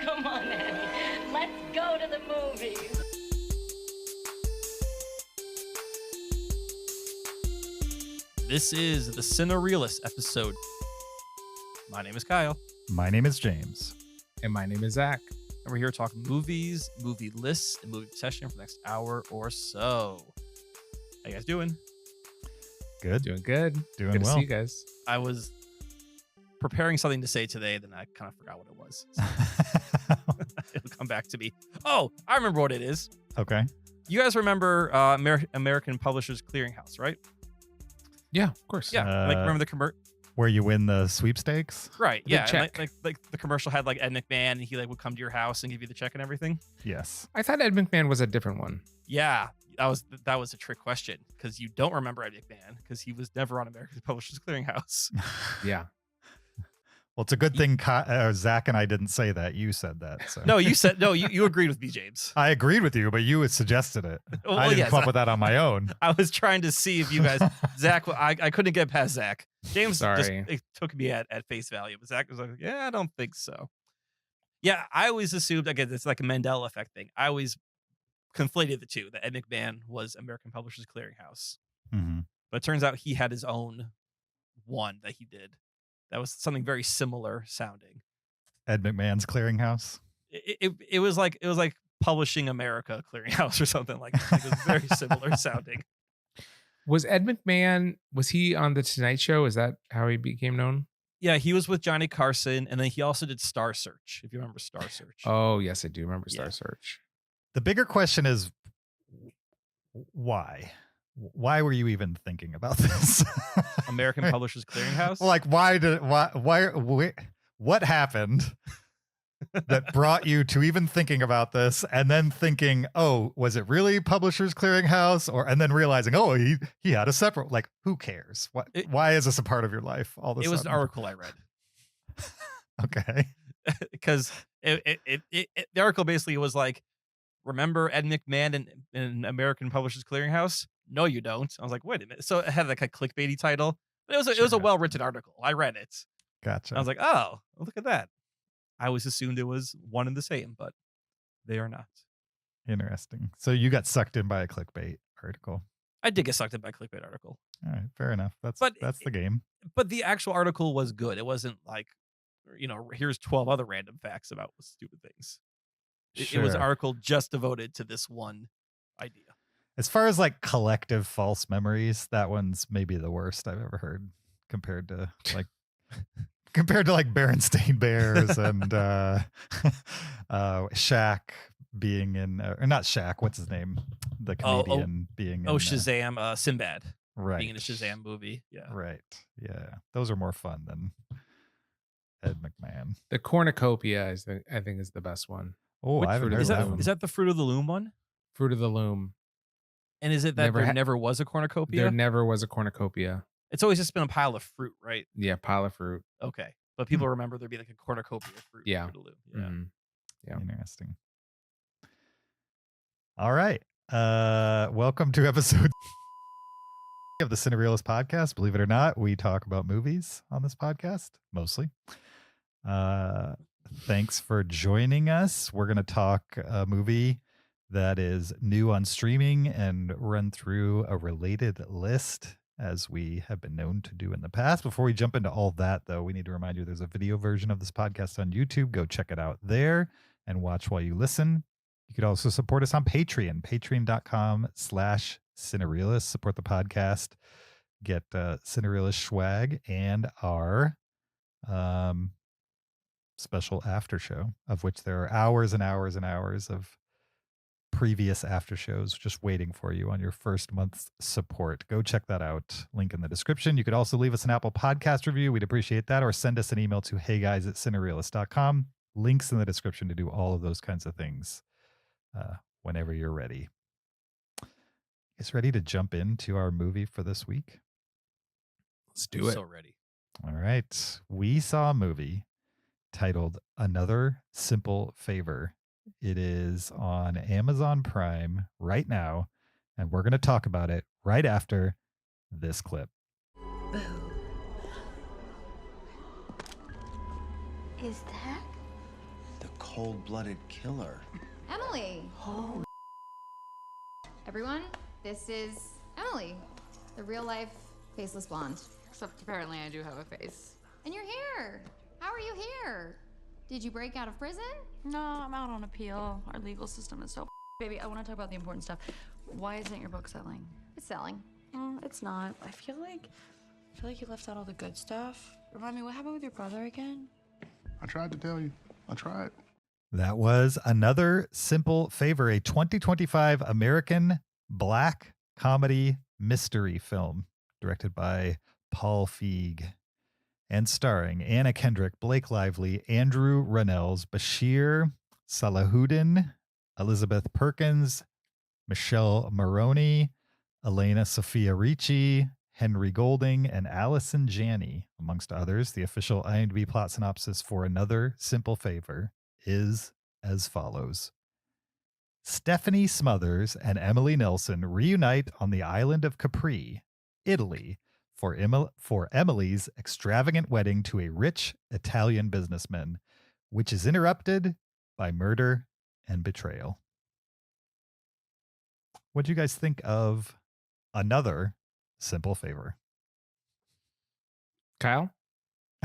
Come on, Annie. Let's go to the movies. This is the Cinereelists episode. My name is Kyle. My name is James. And my name is Zach. And we're here talking movies, movie lists, and movie obsession for the next hour or so. How you guys doing? Good. Doing good. Doing good to well. see you guys. I was preparing something to say today, then I kind of forgot what it was. So it'll come back to me. Oh, I remember what it is. Okay. You guys remember American Publishers Clearinghouse, right? Yeah, of course. Yeah. Like remember the commercial? Where you win the sweepstakes? Right. The Yeah. and check. Like the commercial had like Ed McMahon, and he like would come to your house and give you the check and everything. Yes. I thought Ed McMahon was a different one. Yeah, that was a trick question because you don't remember Ed McMahon because he was never on American Publishers Clearinghouse. Yeah. Well, it's a good thing Zach and I didn't say that. You said that. So. No, you agreed with me, James. I agreed with you, but you had suggested it. Well, I didn't yes, come up with that on my own. I was trying to see if you guys, Zach, I couldn't get past Zach. James Sorry. it took me at face value, but Zach was like, yeah, I don't think so. Yeah, I always assumed, again, it's like a Mandela effect thing. I always conflated the two, that Ed McMahon was American Publishers Clearinghouse. Mm-hmm. But it turns out he had his own one that he did. That was something very similar sounding. Ed McMahon's Clearinghouse. It was like Publishing America Clearinghouse or something like that. It was very similar sounding. Was Ed McMahon, was he on The Tonight Show? Is that how he became known? Yeah, he was with Johnny Carson, and then he also did Star Search, if you remember Star Search. Oh, yes, I do remember Star Yeah. Search. The bigger question is why? Why were you even thinking about this? American Publishers Clearinghouse. Like, what happened that brought you to even thinking about this, and then thinking, oh, was it really Publishers Clearinghouse? And then realizing, oh, he had a separate, like, who cares? Why is this a part of your life all of a it sudden? was an article I read. Okay. Because the article basically was like, remember Ed McMahon in American Publishers Clearinghouse? No, you don't. I was like, wait a minute. So it had like a clickbaity title, but it was a well-written article. I read it. Gotcha. I was like, oh, look at that. I always assumed it was one and the same, but they are not. Interesting. So you got sucked in by a clickbait article. I did get sucked in by a clickbait article. All right, fair enough. That's the game. But the actual article was good. It wasn't like, here's 12 other random facts about stupid things. It was an Sure. article just devoted to this one idea. As far as like collective false memories, that one's maybe the worst I've ever heard compared to like Berenstain Bears and Shaq being in, or not Shaq, what's his name? The comedian being in Shazam, Sinbad. right. Being in a Shazam movie. Yeah. Right. Yeah. Those are more fun than Ed McMahon. The cornucopia, I think, is the best one. Oh, Which I haven't fruit heard Is of that that that, one. is that the Fruit of the Loom one? Fruit of the Loom. And is it that Never there ha- never was a cornucopia? There never was a cornucopia. It's always just been a pile of fruit, right? Yeah, pile of fruit. Okay. But people remember there'd be like a cornucopia of fruit. in Yeah. Fruit of the Loom. Yeah. Mhm. Yeah. Interesting. All right. Welcome to episode of the Cinereelists podcast. Believe it or not, we talk about movies on this podcast, mostly. Thanks for joining us. We're going to talk a movie that is new on streaming and run through a related list, as we have been known to do in the past. Before we jump into all that, though, we need to remind you there's a video version of this podcast on YouTube. Go check it out there and watch while you listen. You could also support us on Patreon, patreon.com/Cinereelists. Support the podcast, get Cinerealist swag and our special after show, of which there are hours and hours and hours of previous after shows just waiting for you on your first month's support. Go check that out. Link in the description. You could also leave us an Apple Podcast review. We'd appreciate that. Or send us an email to heyguys@cinereelist.com. Links in the description to do all of those kinds of things whenever you're ready. Guys, ready to jump into our movie for this week? Let's do it. So ready. All right. We saw a movie titled Another Simple Favor. It is on Amazon Prime right now, and we're going to talk about it right after this clip. Boo. Is that? The cold-blooded killer. Emily. Oh. Everyone, this is Emily, the real-life faceless blonde. Except apparently I do have a face. And you're here. How are you here? Did you break out of prison? No, I'm out on appeal. Our legal system is so baby, I want to talk about the important stuff. Why isn't your book selling? It's selling. It's not. I feel like you left out all the good stuff. Remind me, what happened with your brother again? I tried to tell you. I tried. That was Another Simple Favor, a 2025 American black comedy mystery film directed by Paul Feig and starring Anna Kendrick, Blake Lively, Andrew Rannells, Bashir Salahuddin, Elizabeth Perkins, Michelle Maroney, Elena Sophia Ricci, Henry Golding, and Allison Janney, amongst others. The official IMDb plot synopsis for Another Simple Favor is as follows. Stephanie Smothers and Emily Nelson reunite on the island of Capri, Italy, for Emily's extravagant wedding to a rich Italian businessman, which is interrupted by murder and betrayal. What do you guys think of Another Simple Favor? Kyle?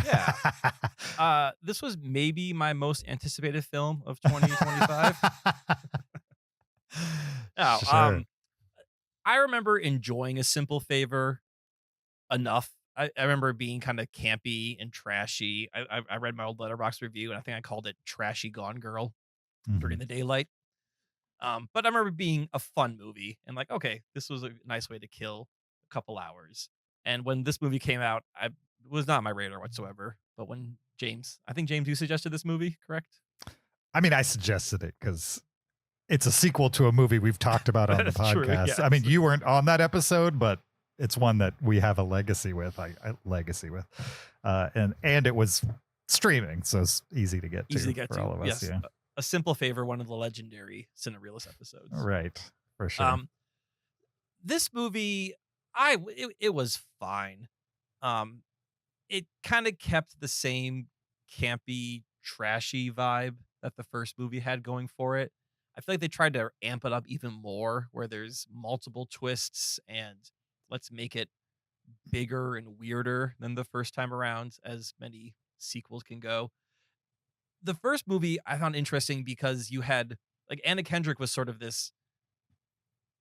Yeah. This was maybe my most anticipated film of 2025. No, Sure. I remember enjoying A Simple Favor enough. I remember it being kind of campy and trashy. I read my old Letterboxd review, and I think I called it Trashy Gone Girl during the daylight. But I remember it being a fun movie and like, okay, this was a nice way to kill a couple hours. And when this movie came out, it was not on my radar whatsoever. But when I think James, you suggested this movie, correct? I mean, I suggested it because it's a sequel to a movie we've talked about on the That's podcast. true, yes. I mean, you weren't on that episode, but it's one that we have a legacy with. And it was streaming, so it's easy to get to for all of us. Yes. Yeah, A Simple Favor, one of the legendary Cinereelists episodes. right, for sure. This movie, it was fine. It kind of kept the same campy, trashy vibe that the first movie had going for it. I feel like they tried to amp it up even more, where there's multiple twists and let's make it bigger and weirder than the first time around, as many sequels can go. The first movie I found interesting because you had like Anna Kendrick was sort of this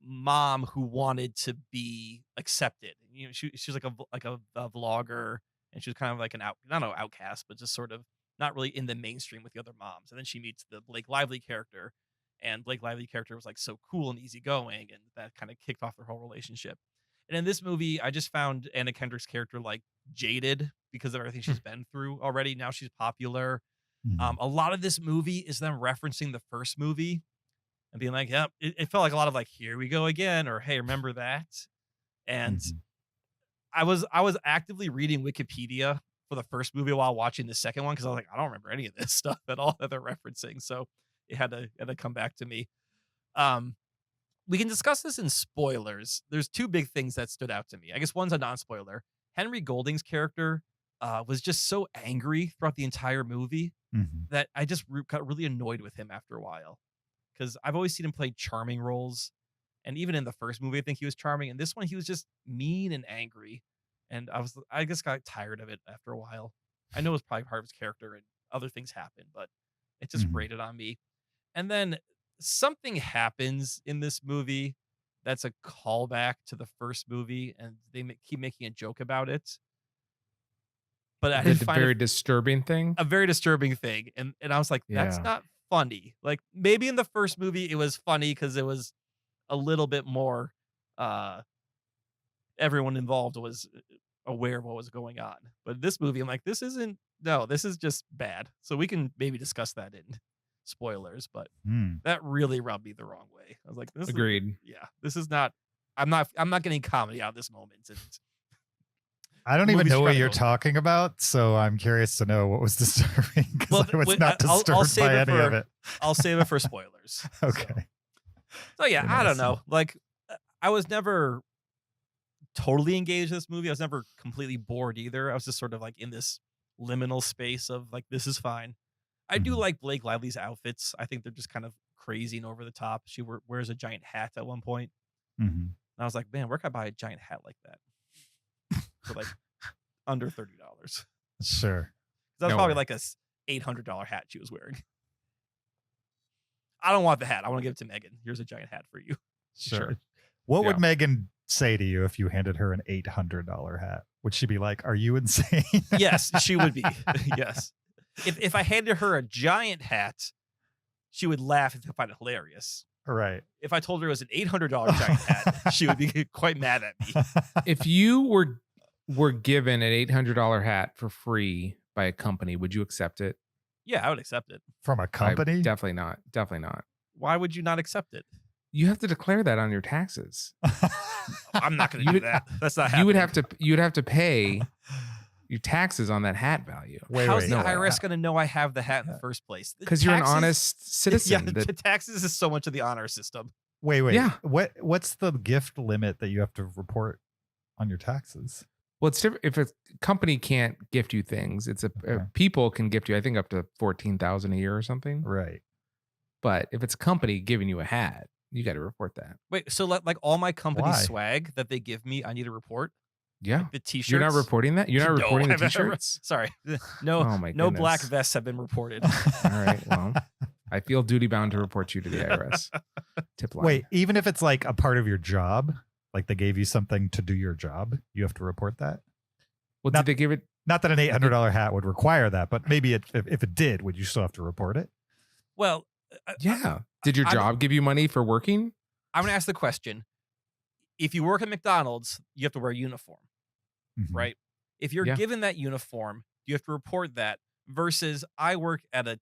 mom who wanted to be accepted. You know, she was like a vlogger, and she was kind of like not an outcast, but just sort of not really in the mainstream with the other moms. And then she meets the Blake Lively character, and Blake Lively character was like so cool and easygoing, and that kind of kicked off their whole relationship. And in this movie, I just found Anna Kendrick's character like jaded because of everything she's been through already. Now she's popular. A lot of this movie is them referencing the first movie and being like, yep, it felt like a lot of like, here we go again, or hey, remember that? And I was actively reading Wikipedia for the first movie while watching the second one because I was like, I don't remember any of this stuff at all that they're referencing. So it had to come back to me. We can discuss this in spoilers. There's two big things that stood out to me. I guess one's a non-spoiler. Henry Golding's character was just so angry throughout the entire movie that I just got really annoyed with him after a while. Because I've always seen him play charming roles. And even in the first movie, I think he was charming. And this one, he was just mean and angry. And I just got tired of it after a while. I know it was probably part of his character and other things happened, but it just grated on me. And then something happens in this movie that's a callback to the first movie, and they keep making a joke about it. But I didn't find a very disturbing thing. A very disturbing thing, and I was like, that's not funny. Like maybe in the first movie it was funny because it was a little bit more. Everyone involved was aware of what was going on, but this movie, I'm like, this is just bad. So we can maybe discuss that in spoilers, but that really rubbed me the wrong way. I was like, Agreed. This is not. I'm not getting comedy out of this moment. And I don't even know what you're talking about, so I'm curious to know what was disturbing because I was not disturbed by any of it. I'll save it for spoilers. Okay. So yeah, I don't know. Like, I was never totally engaged in this movie. I was never completely bored either. I was just sort of like in this liminal space of like, this is fine. I do like Blake Lively's outfits. I think they're just kind of crazy and over the top. She wears a giant hat at one point. Mm-hmm. And I was like, man, where can I buy a giant hat like that for like under $30? Sure. That's No probably way. like a $800 hat she was wearing. I don't want the hat. I want to give it to Megan. Here's a giant hat for you. Sure. What would Yeah. Megan say to you if you handed her an $800 hat? Would she be like, "Are you insane?" Yes, she would be. Yes. If I handed her a giant hat, she would laugh and find it hilarious. Right. If I told her it was an $800 giant hat, she would be quite mad at me. If you were given an $800 hat for free by a company, would you accept it? Yeah, I would accept it. From a company? Definitely not. Definitely not. Why would you not accept it? You have to declare that on your taxes. I'm not going You to do would- that. That's not happening. You'd have to pay your taxes on that hat value. How's the no. IRS going to know I have the hat in the first place? Because you're an Taxes- honest citizen. Yeah, that- the taxes is so much of the honor system. Wait. Yeah. What's the gift limit that you have to report on your taxes? well, it's different. If a company can't gift you things, it's Okay. people can gift you, I think, up to $14,000 a year or something. Right. But if it's a company giving you a hat, you got to report that. Wait, so like all my company Why? swag that they give me, I need to report? Yeah. Like the t-shirts? You're not reporting that? You're not No, reporting the I've never- t-shirts? Sorry. No, Oh my no black goodness. vests have been reported. All right. Well, I feel duty bound to report you to the IRS. Tip line. Wait, even if it's like a part of your job, like they gave you something to do your job, you have to report that? Well, not- did they give it? Not that an $800 hat would require that, but maybe if it did, would you still have to report it? Well, Yeah. Did your I'm- job give you money for working? I'm going to ask the question. If you work at McDonald's, you have to wear a uniform, Mhm. right? If you're Yeah. given that uniform, you have to report that versus I work at a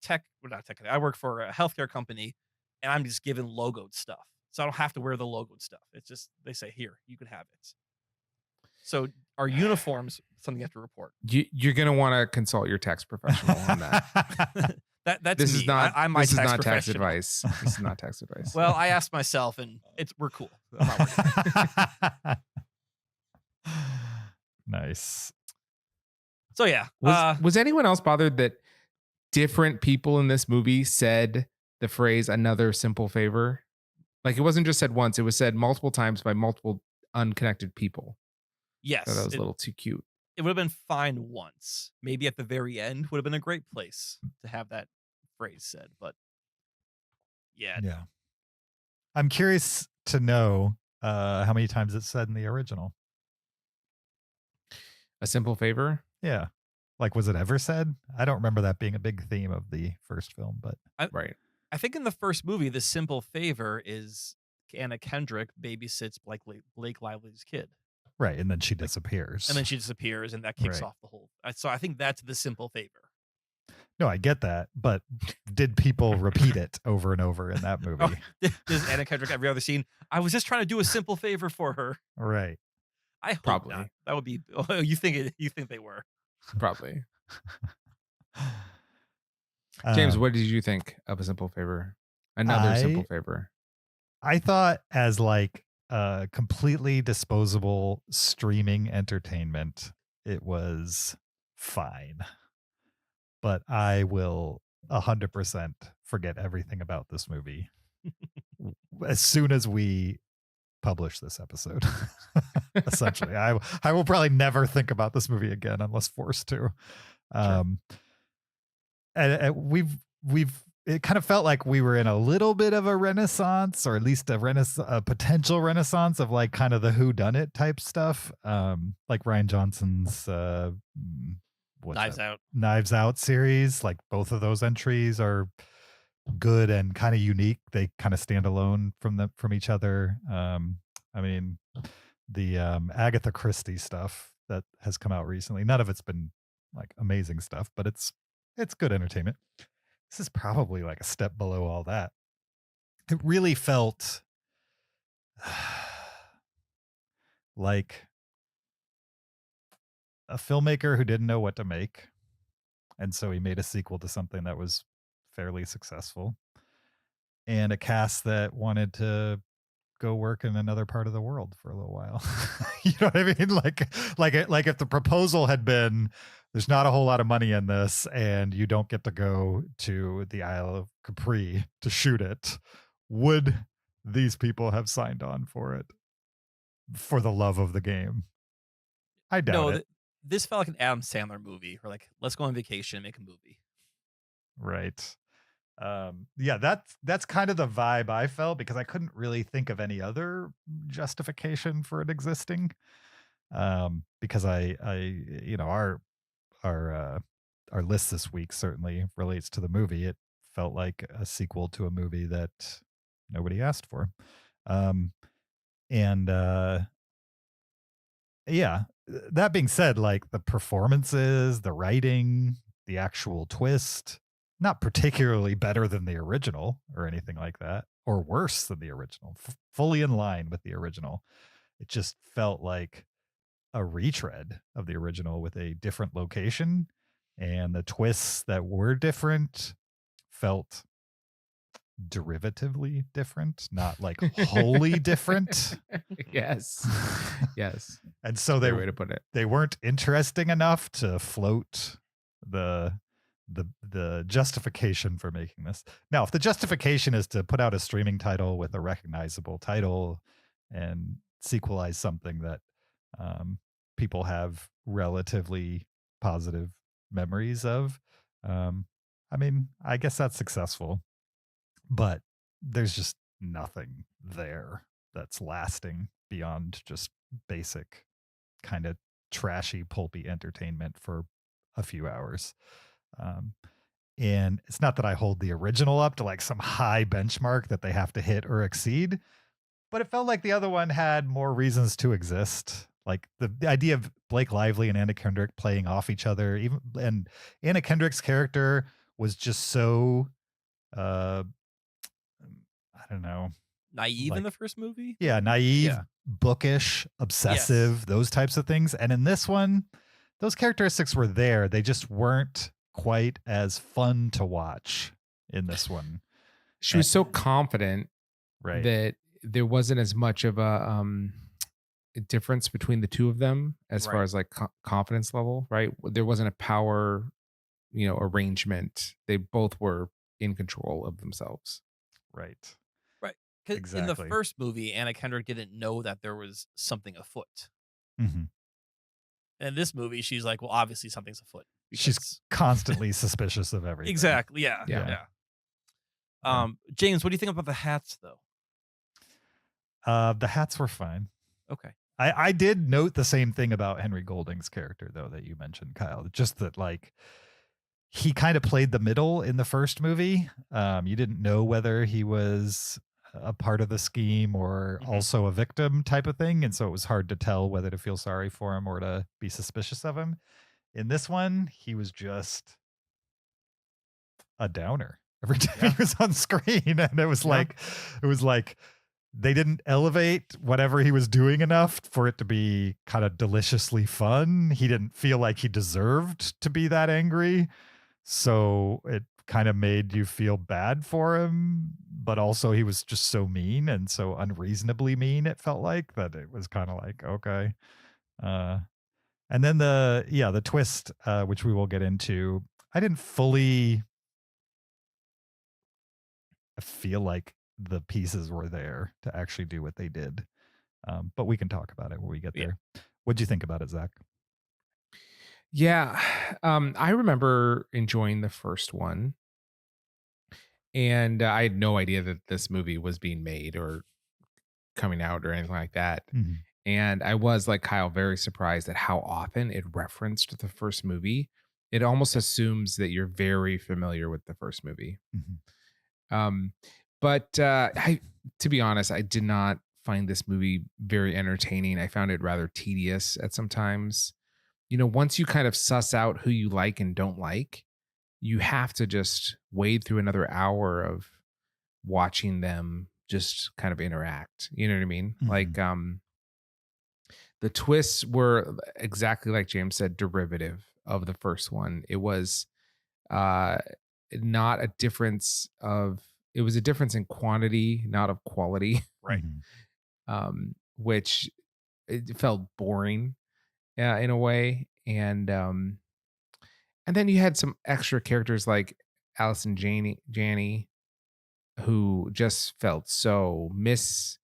I work for a healthcare company and I'm just given logoed stuff. So I don't have to wear the logoed stuff. It's just, they say, here, you can have it. So are uniforms something you have to report? You're going to want to consult your tax professional on that. That's This me. is not. I'm my this is tax not tax professional. advice. This is not tax advice. Well, I asked myself and we're cool. I'm not worried. Nice. So yeah. Was anyone else bothered that different people in this movie said the phrase "another simple favor"? Like it wasn't just said once; it was said multiple times by multiple unconnected people. Yes. So that was a little too cute. It would have been fine once. Maybe at the very end would have been a great place to have that phrase said. But yeah. Yeah. I'm curious to know how many times it's said in the original. A simple favor. Yeah. Like, was it ever said? I don't remember that being a big theme of the first film, but Right. I think in the first movie, the simple favor is Anna Kendrick babysits Blake Lively's kid. right. And then she disappears. And then she disappears and that kicks Right. off the whole. So I think that's the simple favor. No, I get that. But did people repeat it over and over in that movie? Oh, does Anna Kendrick every other scene? I was just trying to do a simple favor for her. Right. I hope Probably. not. That would be. Oh, you think they were? Probably. James, Um, what did you think of a simple favor? Another simple I- favor. I thought as like completely disposable streaming entertainment, it was fine. But I will 100% forget everything about this movie as soon as we publish this episode. Essentially, I will probably never think about this movie again unless forced to. And we've it kind of felt like we were in a little bit of a renaissance, or at least a potential renaissance of like kind of the whodunit type stuff, like Ryan Johnson's what's Knives that? Out. Knives Out series. Like both of those entries are good and kind of unique. They kind of stand alone from each other. I mean, the Agatha Christie stuff that has come out recently, none of it's been like amazing stuff, but it's good entertainment. This is probably like a step below all that. It really felt like a filmmaker who didn't know what to make. And so he made a sequel to something that was fairly successful, and a cast that wanted to go work in another part of the world for a little while. You know what I mean? Like if the proposal had been there's not a whole lot of money in this, and you don't get to go to the Isle of Capri to shoot it. Would these people have signed on for it for the love of the game? I doubt No, it. this felt like an Adam Sandler movie. Or like, let's go on vacation and make a movie. Right. Yeah, that's kind of the vibe I felt, because I couldn't really think of any other justification for it existing. Because our list this week certainly relates to the movie. It felt like a sequel to a movie that nobody asked for. And yeah, that being said, like the performances, the writing, the actual twist, not particularly better than the original or anything like that, or worse than the original, fully in line with the original. It just felt like a retread of the original with a different location, and the twists that were different felt derivatively different, not like wholly different. Yes. Yes. And so Great way to put it. they weren't interesting enough to float the justification for making this. Now, if the justification is to put out a streaming title with a recognizable title and sequelize something that people have relatively positive memories of, I mean, I guess that's successful, but there's just nothing there that's lasting beyond just basic kind of trashy, pulpy entertainment for a few hours. And it's not that I hold the original up to like some high benchmark that they have to hit or exceed, but it felt like the other one had more reasons to exist. Like the idea of Blake Lively and Anna Kendrick playing off each other, and Anna Kendrick's character was just so I don't know, Naive in the first movie? Yeah, naive, Yeah. bookish, obsessive, those types of things. And in this one, those characteristics were there. They just weren't quite as fun to watch in this one. She was so confident, right, that there wasn't as much of a difference between the two of them as far Right. as like confidence level, right? There wasn't a power, arrangement. They both were in control of themselves. right. Because in the Exactly. first movie, Anna Kendrick didn't know that there was something afoot. Mm-hmm. And in this movie, she's like, well, obviously something's afoot. She's constantly suspicious of everything. Exactly. Yeah. Yeah. James, what do you think about the hats, though? The hats were fine. Okay. I did note the same thing about Henry Golding's character, though, that you mentioned, Kyle. Just that, like, he kind of played the middle in the first movie. You didn't know whether he was a part of the scheme or also a victim type of thing. And so it was hard to tell whether to feel sorry for him or to be suspicious of him. In this one, he was just a downer every time he was on screen. And it was like they didn't elevate whatever he was doing enough for it to be kind of deliciously fun. He didn't feel like he deserved to be that angry. So it kind of made you feel bad for him, but also he was just so mean and so unreasonably mean, it felt like, that it was kind of like, okay. And then the twist, which we will get into, I didn't fully feel like the pieces were there to actually do what they did. But we can talk about it when we get there. What'd you think about it, Zach? Yeah. I remember enjoying the first one. And I had no idea that this movie was being made or coming out or anything like that. Mm-hmm. And I was, like Kyle, very surprised at how often it referenced the first movie. It almost assumes that you're very familiar with the first movie. Mm-hmm. But to be honest, I did not find this movie very entertaining. I found it rather tedious at some times. Once you kind of suss out who you like and don't like, you have to just wade through another hour of watching them just kind of interact. You know what I mean? Mm-hmm. Like, the twists were exactly like James said, derivative of the first one. It was not a difference of, it was a difference in quantity, not of quality. Right. Which it felt boring in a way. And And then you had some extra characters like Allison Janney, who just felt so misused,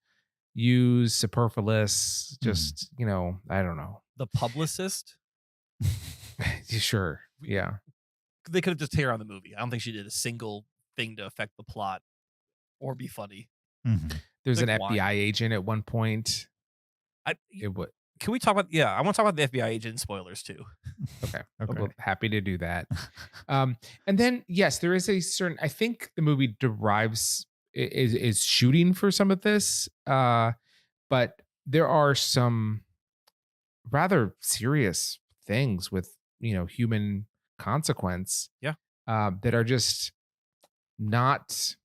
superfluous. Just, I don't know. The publicist, Sure. Yeah. they could have just taken her out of the movie. I don't think she did a single thing to affect the plot or be funny. Mhm. There's an Like, why? FBI agent at one point. I, It would. can we talk about? Yeah, I want to talk about the FBI agent spoilers too. Okay. Okay. Well, happy to do that. And then, yes, there is a certain, I think the movie derives, is shooting for some of this. But there are some rather serious things with, human consequence. Yeah. That are just not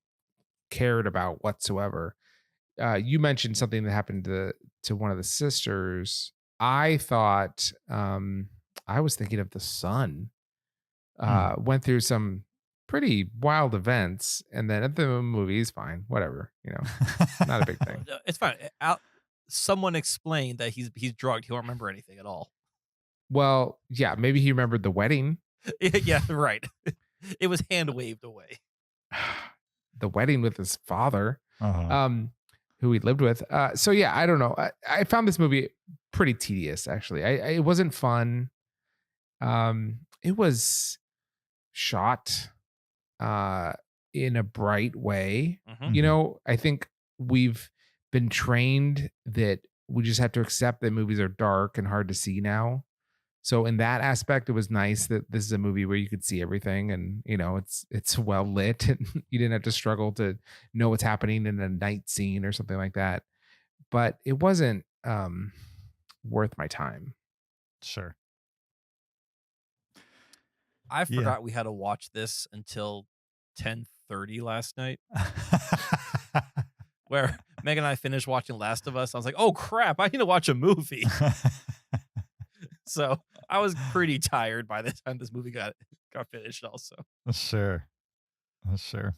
cared about whatsoever. You mentioned something that happened to one of the sisters. I thought, I was thinking of the son. Went through some pretty wild events, and then at the movie is fine, whatever, not a big thing. It's fine. Someone explained that he's drugged. He won't remember anything at all. Well, yeah, maybe he remembered the wedding. Yeah, right. It was hand waved away. The wedding with his father, Uh-huh. who he lived with. So yeah, I don't know. I found this movie pretty tedious, actually. It wasn't fun. It was shot in a bright way. Mhm. I think we've been trained that we just have to accept that movies are dark and hard to see now. So in that aspect, it was nice that this is a movie where you could see everything, and it's well lit, and you didn't have to struggle to know what's happening in a night scene or something like that. But it wasn't worth my time. Sure. I Yeah. forgot we had to watch this until 10:30 last night, where Megan and I finished watching Last of Us. I was like, oh crap, I need to watch a movie. So I was pretty tired by the time this movie got finished also. Sure. Sure.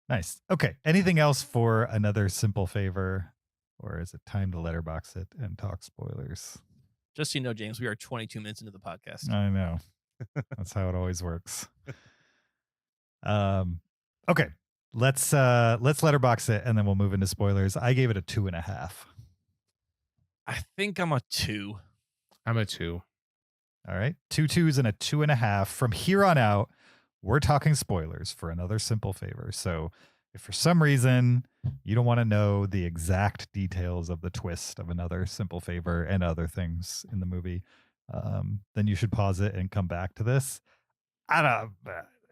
Nice. Okay. Anything else for another simple favor? Or is it time to letterbox it and talk spoilers? Just so you know, James, we are 22 minutes into the podcast. I know. That's how it always works. Okay. Let's letterbox it and then we'll move into spoilers. I gave it a 2.5. I think I'm a 2. I'm a 2. All right. 2 2s and a 2.5. From here on out, we're talking spoilers for another simple favor. So if for some reason you don't want to know the exact details of the twist of another simple favor and other things in the movie, then you should pause it and come back to this. I don't,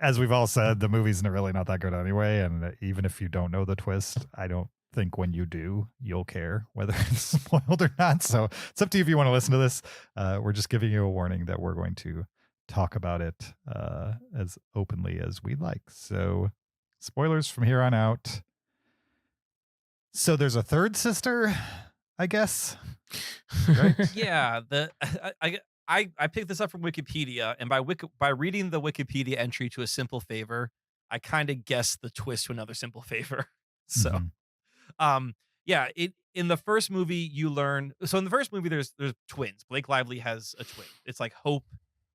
as we've all said, the movie's really not that good anyway. And even if you don't know the twist, I don't think when you do, you'll care whether it's spoiled or not. So it's up to you if you want to listen to this. We're just giving you a warning that we're going to talk about it as openly as we like. So spoilers from here on out. So there's a third sister, I guess. Right? Yeah, I picked this up from Wikipedia, and by reading the Wikipedia entry to a simple favor, I kind of guessed the twist to another simple favor. So, yeah, in the first movie you learn. So in the first movie, there's twins. Blake Lively has a twin. It's like Hope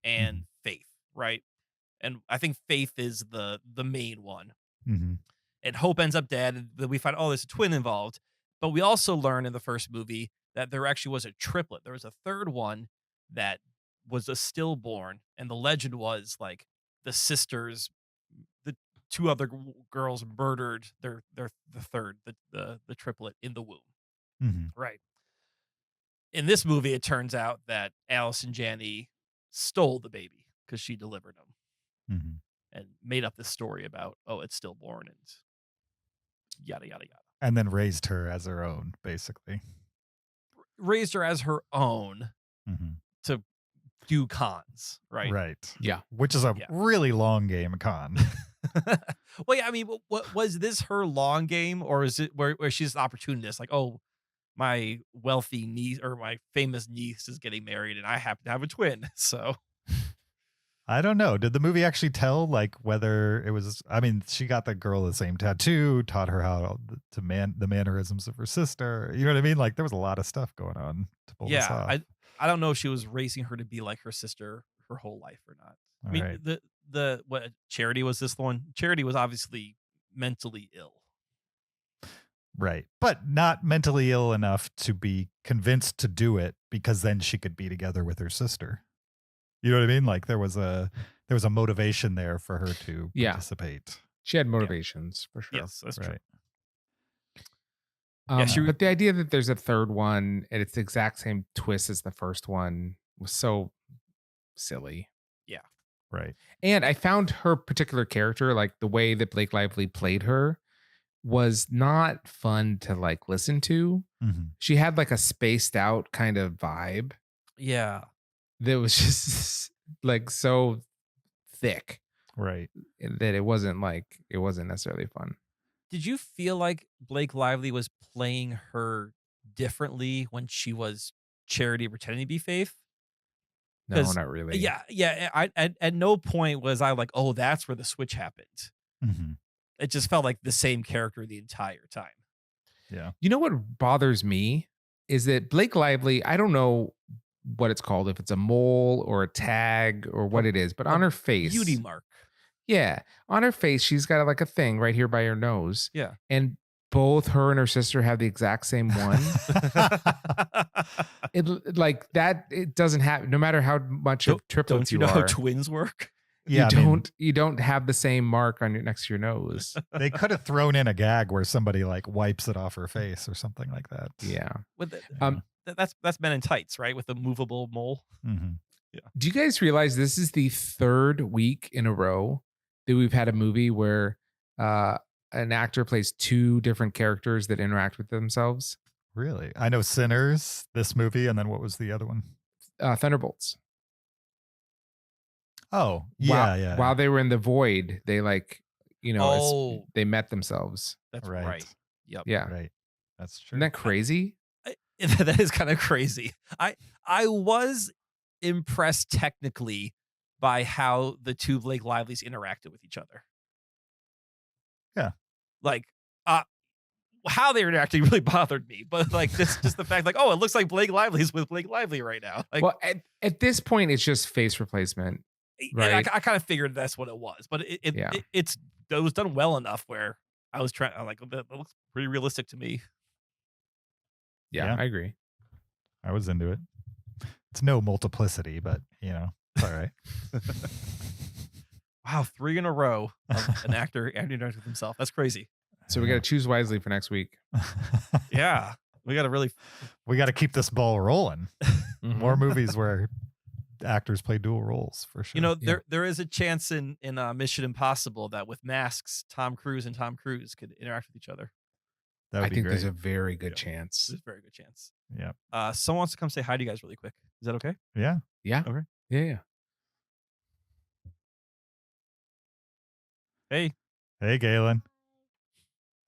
and Faith, right? And I think Faith is the main one. And Hope ends up dead. And we find, there's a twin involved. But we also learn in the first movie that there actually was a triplet. There was a third one that was a stillborn, and the legend was like the sisters, the two other girls murdered the third, the triplet in the womb. Right. In this movie, it turns out that Allison Janney stole the baby because she delivered him and made up this story about, it's stillborn and yada, yada, yada. And then raised her as her own, basically. Raised her as her own to do cons, right? Right. Yeah. Which is a really long game of con. Well, yeah, I mean, what was this her long game, or is it where she's an opportunist? Like, my wealthy niece or my famous niece is getting married and I happen to have a twin. So I don't know. Did the movie actually tell like whether it was, I mean, she got the girl the same tattoo, taught her how to the mannerisms of her sister. You know what I mean? Like there was a lot of stuff going on to pull this off. I don't know if she was raising her to be like her sister her whole life or not. All I mean, right. the what Charity was this one? Charity was obviously mentally ill. Right. But not mentally ill enough to be convinced to do it because then she could be together with her sister. You know what I mean? Like there was a motivation there for her to Yeah. participate. She had motivations for sure. Yes, that's true. Right. Yeah, But the idea that there's a third one and it's the exact same twist as the first one was so silly. Right. And I found her particular character, like the way that Blake Lively played her, was not fun to like listen to. Mhm. She had like a spaced out kind of vibe Yeah. that was just like so thick Right. that it wasn't necessarily fun. Did you feel like Blake Lively was playing her differently when she was Charity pretending to be Faith? No, 'Cause- not really. Yeah. I at no point was I like, oh, that's where the switch happened. Mhm. It just felt like the same character the entire time. Yeah. You know what bothers me is that Blake Lively, I don't know what it's called, if it's a mole or a tag or what it is, but on her face, Beauty mark. yeah, on her face, she's got like a thing right here by her nose. Yeah. And both her and her sister have the exact same one. It like that. It doesn't have, no matter how much of triplets Don't you know how are, twins work? Yeah. you don't have the same mark on your next to your nose. They could have thrown in a gag where somebody like wipes it off her face or something like that. Yeah. With the, Um, that's Men in Tights, right? With the movable mole. Mhm. Do you guys realize this is the third week in a row that we've had a movie where an actor plays two different characters that interact with themselves? Really? I know Sinners, this movie, and then what was the other one? Thunderbolts. Oh, yeah. While they were in the void, they like, Oh. they met themselves. That's Right. right. Yep. Yeah. Right. That's true. Isn't that crazy? That is kind of crazy. I was impressed technically by how the two Blake Lively's interacted with each other. Yeah. Like, how they were interacting really bothered me, but like just the fact, like, oh, it looks like Blake Lively's with Blake Lively right now. Like, Well, at this point, it's just face replacement. and I right. kind of figured that's what it was, but it was done well enough where I'm like, that looks pretty realistic to me. Yeah, Yeah. I agree. I was into it. It's no multiplicity, but it's all right. Wow, 3 in a row of an actor interacting with himself. That's crazy. So we got to choose wisely for next week. Yeah, we got to really. We got to keep this ball rolling. Mhm. More movies where actors play dual roles for sure. There is a chance in Mission Impossible that with masks, Tom Cruise and Tom Cruise could interact with each other. that would I be think great. there's a very good Yeah. chance. There's a very good chance. Yeah. Someone wants to come say hi to you guys really quick. Is that okay? Yeah. Yeah. Okay. Yeah. Hey, Hey, Galen.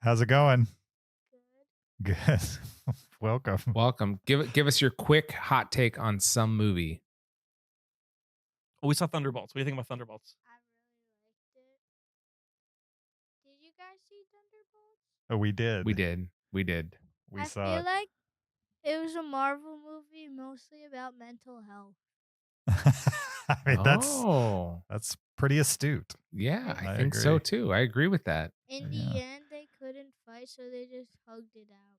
How's it going? Good. Welcome. Welcome. Give us your quick hot take on some movie. we saw Thunderbolts. What do you think about Thunderbolts? I really liked it. Did you guys see Thunderbolts? Oh, we did. We did. We I saw feel it. like it was a Marvel movie mostly about mental health. I mean, Oh, that's pretty astute. yeah, I I think so agree. too. I agree with that. In Yeah. the end, they couldn't fight, so they just hugged it out.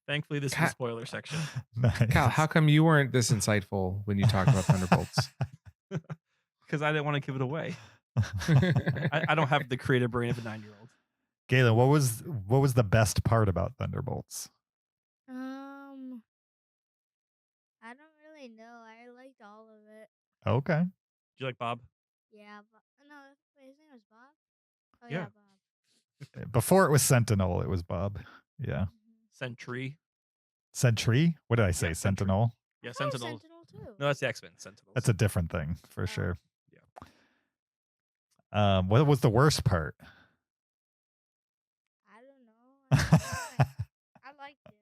Thankfully, this is the spoiler section. Nice. Kyle, how come you weren't this insightful when you talked about Thunderbolts? Because I didn't want to give it away. I don't have the creative brain of a 9-year-old. Galen, what was the best part about Thunderbolts? I don't really know. I liked all of it. Okay. Do you like Bob? Yeah, no, wait, his name was Bob? Oh, Yeah. Bob. Before it was Sentinel, it was Bob. Yeah. Sentry. Sentry? What did I say? Yeah, Sentry. Sentinel? Yeah, I thought it was Sentinel. Sentinel too. No, that's the X-Men. Sentinels. That's a different thing for sure. Yeah. What was the worst part? I don't know. I liked it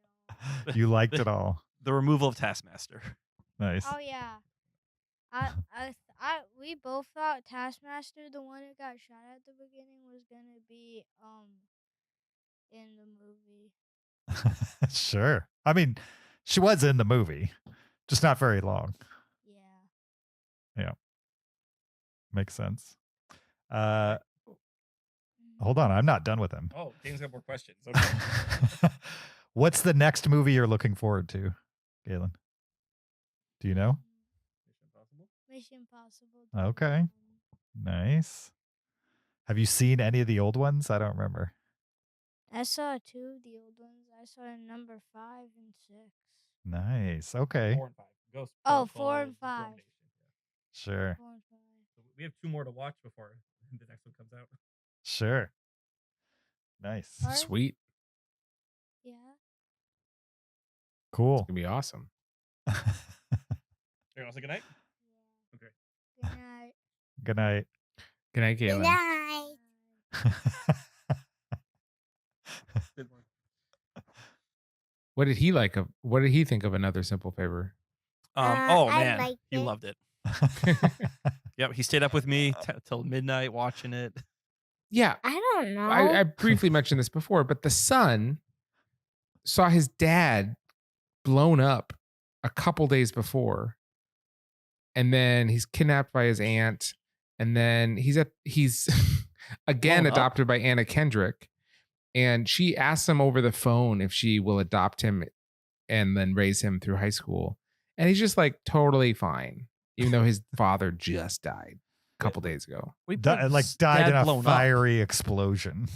all. You liked it all. The removal of Taskmaster. Nice. Oh yeah. We both thought Taskmaster, the one who got shot at the beginning, was gonna be in the movie. Sure. I mean, she was in the movie, just not very long. Yeah. Makes sense. Hold on, I'm not done with him. Oh, Dane's got more questions. Okay. What's the next movie you're looking forward to, Galen? Do you know? Mission Impossible. Okay. Nice. Have you seen any of the old ones? I don't remember. I saw 2 of the old ones. I saw number 5 and 6. Nice. Okay. 4 and 5. Ghost. Oh, Protocol, 4 and 5. Domination, yeah. Sure. 4 and 5. So we have 2 more to watch before the next one comes out. Sure. Nice. Alright. Sweet. Yeah. Cool. It's gonna be awesome. You want to say goodnight? Good night. Good night. Good night, Good Galen. night. Good one. What did he think of Another Simple Favor? Oh I man, liked he it. loved it. Yep, he stayed up with me till midnight watching it. Yeah, I don't know. I briefly mentioned this before, but the son saw his dad blown up a couple days before, and then he's kidnapped by his aunt, and then he's again Blown up? adopted by Anna Kendrick, and she asks him over the phone if she will adopt him and then raise him through high school, and he's just like totally fine, even though his father just died a couple days ago. We Died in a fiery explosion.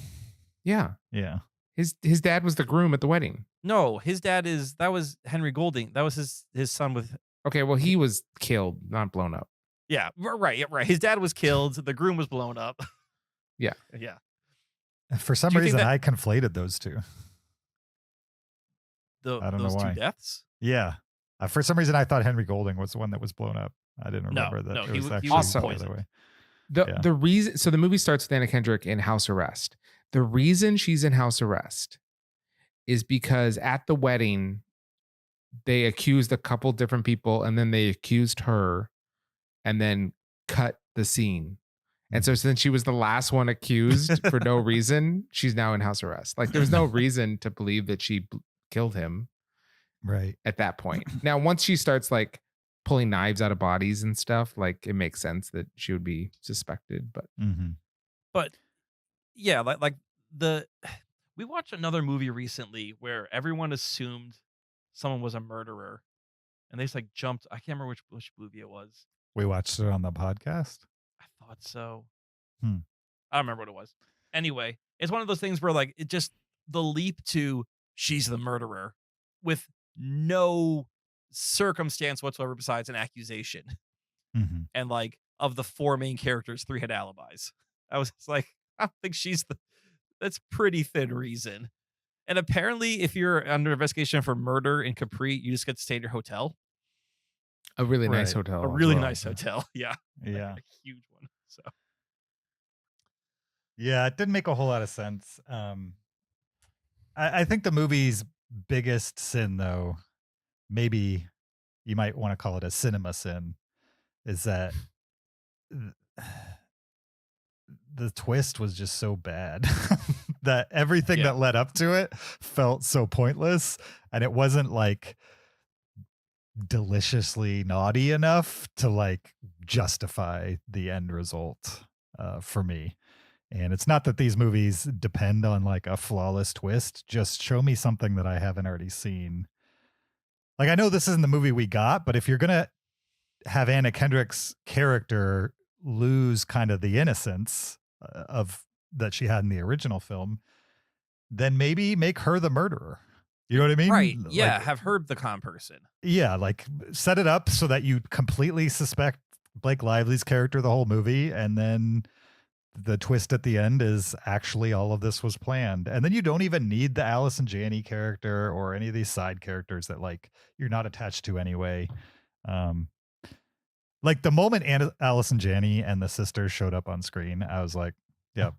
Yeah, Yeah. his dad was the groom at the wedding. No, his dad that was Henry Golding. That was his son with. Okay, well, he was killed, not blown up. Yeah, right. His dad was killed. The groom was blown up. Yeah. Yeah. For some Do you think reason, that- I conflated those two. I don't know those why. 2 deaths. Yeah. For some reason, I thought Henry Golding was the one that was blown up. I didn't remember that. no, it he was was actually also the other poisoned. way. The Yeah. reason, so the movie starts with Anna Kendrick in house arrest. The reason she's in house arrest is because at the wedding, they accused a couple different people, and then they accused her, and then cut the scene. And so since she was the last one accused for no reason, she's now in house arrest. Like there's no reason to believe that she killed him Right. at that point. Now, once she starts like pulling knives out of bodies and stuff, like it makes sense that she would be suspected. But Mm-hmm. But yeah, we watched another movie recently where everyone assumed someone was a murderer, and they just like jumped. I can't remember which movie it was. We watched it on the podcast. I thought so. Hmm. I don't remember what it was. Anyway, it's one of those things where like it just the leap to she's the murderer with no circumstance whatsoever besides an accusation. Mm-hmm. And like of the 4 main characters, 3 had alibis. I was just like, I don't think that's pretty thin reason. And apparently if you're under investigation for murder in Capri, you just get to stay in your hotel. a really nice Right. hotel. A as really well. nice hotel. Yeah. Yeah. Like a huge one. So Yeah, it didn't make a whole lot of sense. I think the movie's biggest sin, though, maybe you might want to call it a cinema sin, is that the twist was just so bad that everything Yeah. that led up to it felt so pointless, and it wasn't like deliciously naughty enough to like justify the end result for me. And it's not that these movies depend on like a flawless twist. Just show me something that I haven't already seen. Like, I know this isn't the movie we got, but if you're going to have Anna Kendrick's character lose kind of the innocence of that she had in the original film, then maybe make her the murderer. You know what I mean? right. Yeah. Like, Have Herb the con person. yeah, like set it up so that you completely suspect Blake Lively's character the whole movie, and then the twist at the end is actually all of this was planned. And then you don't even need the Allison Janney character or any of these side characters that like you're not attached to anyway. Like the moment Allison Janney and the sisters showed up on screen, I was like, yep,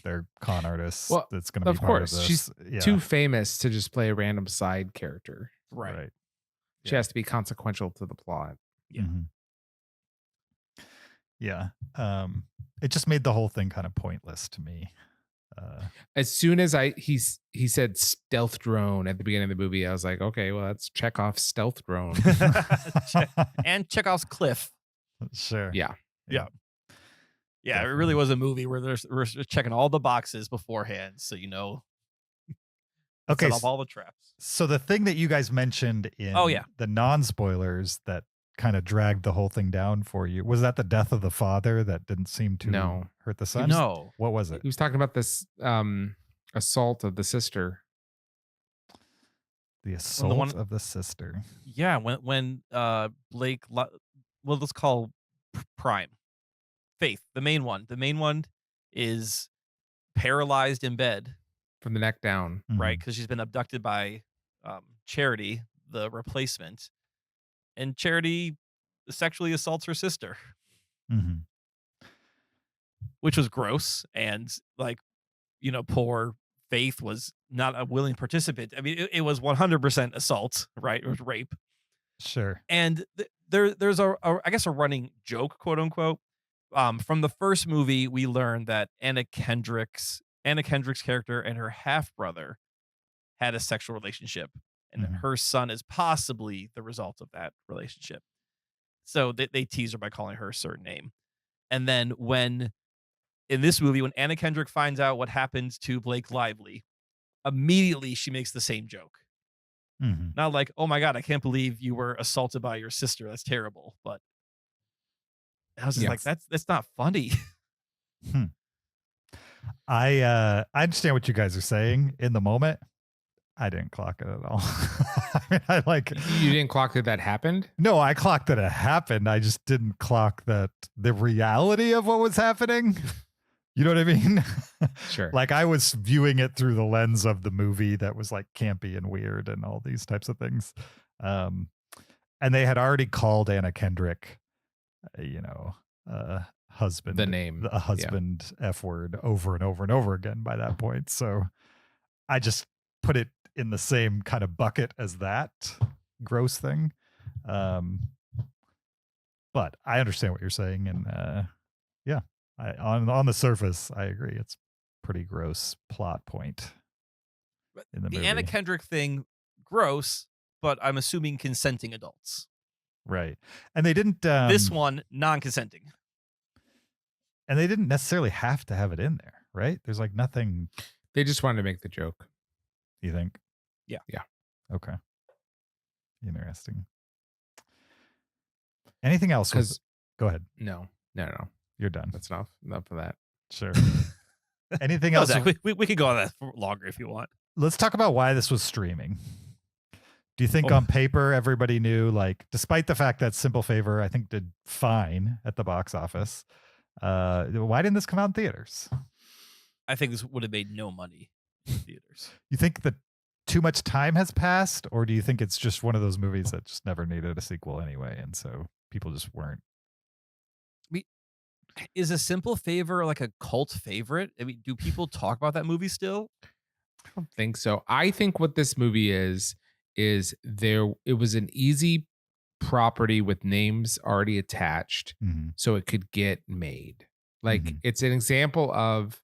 they're con artists. Well, That's going to be of part course, of this. she's yeah. too famous to just play a random side character. Right. She has to be consequential to the plot. Yeah. Mhm. Yeah. It just made the whole thing kind of pointless to me. As soon as he said stealth drone at the beginning of the movie, I was like, okay, well, that's Chekhov's stealth drone. And Chekhov's cliff. Sure. Yeah. Yeah. Yeah, it Definitely. really was a movie where we're checking all the boxes beforehand, so Okay. set off all the traps. So the thing that you guys mentioned in Oh, yeah. the non-spoilers that kind of dragged the whole thing down for you, was that the death of the father that didn't seem to No. hurt the son? No. What was it? He was talking about this assault of the sister. The assault one- of the sister. Yeah, when Blake, well, let's call Prime, Faith, the main one. The main one is paralyzed in bed, From the neck down. right? Because she's been abducted by Charity, the replacement, and Charity sexually assaults her sister, Mm-hmm. which was gross. And poor Faith was not a willing participant. I mean, it was 100% assault, right? It was rape. Sure. And there's I guess a running joke, quote unquote. From the first movie, we learned that Anna Kendrick's character and her half brother had a sexual relationship, and Mhm. her son is possibly the result of that relationship. So they tease her by calling her a certain name. And then in this movie, when Anna Kendrick finds out what happened to Blake Lively, immediately she makes the same joke. Mm-hmm. Not like, oh my God, I can't believe you were assaulted by your sister. That's terrible. But I was just like, that's not funny. I understand what you guys are saying in the moment. I didn't clock it at all. I mean, You didn't clock that happened? No, I clocked that it happened. I just didn't clock that the reality of what was happening. You know what I mean? Sure. Like I was viewing it through the lens of the movie that was like campy and weird and all these types of things. And they had already called Anna Kendrick, husband, a husband F word over and over and over again by that point. So I just put it in the same kind of bucket as that gross thing. But I understand what you're saying. And yeah, on the surface, I agree. It's pretty gross plot point in the movie. Anna Kendrick thing, gross, but I'm assuming consenting adults. Right. And they didn't... this one, non-consenting. And they didn't necessarily have to have it in there, right? There's like nothing... They just wanted to make the joke. You think? Yeah. Yeah. Okay. Interesting. Anything else? Go ahead. No. You're done. That's enough. Enough of that. Sure. Anything else? We could go on that for longer if you want. Let's talk about why this was streaming. Do you think on paper everybody knew, like, despite the fact that Simple Favor, I think, did fine at the box office, why didn't this come out in theaters? I think this would have made no money in theaters. You think that too much time has passed, or do you think it's just one of those movies that just never needed a sequel anyway, and so people just weren't? Is A Simple Favor like a cult favorite? I mean, do people talk about that movie still? I don't think so. I think what this movie is it was an easy property with names already attached, so it could get made. Like it's an example of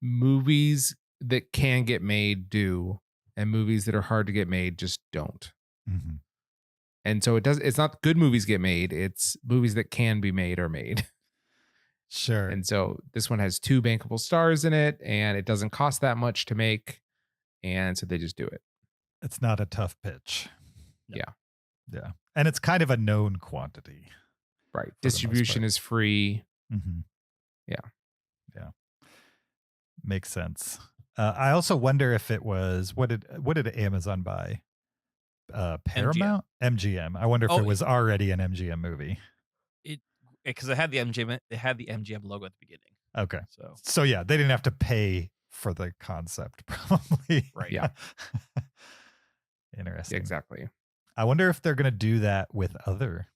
movies that can get made do, and movies that are hard to get made just don't. And so it's not good movies get made, it's movies that can be made are made. Sure. And so this one has 2 bankable stars in it, and it doesn't cost that much to make, and so they just do it. It's not a tough pitch. No. Yeah. And it's kind of a known quantity. Right. Distribution is free. Yeah. Makes sense. I also wonder if it was, what did Amazon buy? Paramount? MGM. I wonder if it was already an MGM movie. Because it had the MGM logo at the beginning. Okay. So yeah, they didn't have to pay for the concept, probably. Right. Yeah. Interesting. Exactly. I wonder if they're going to do that with other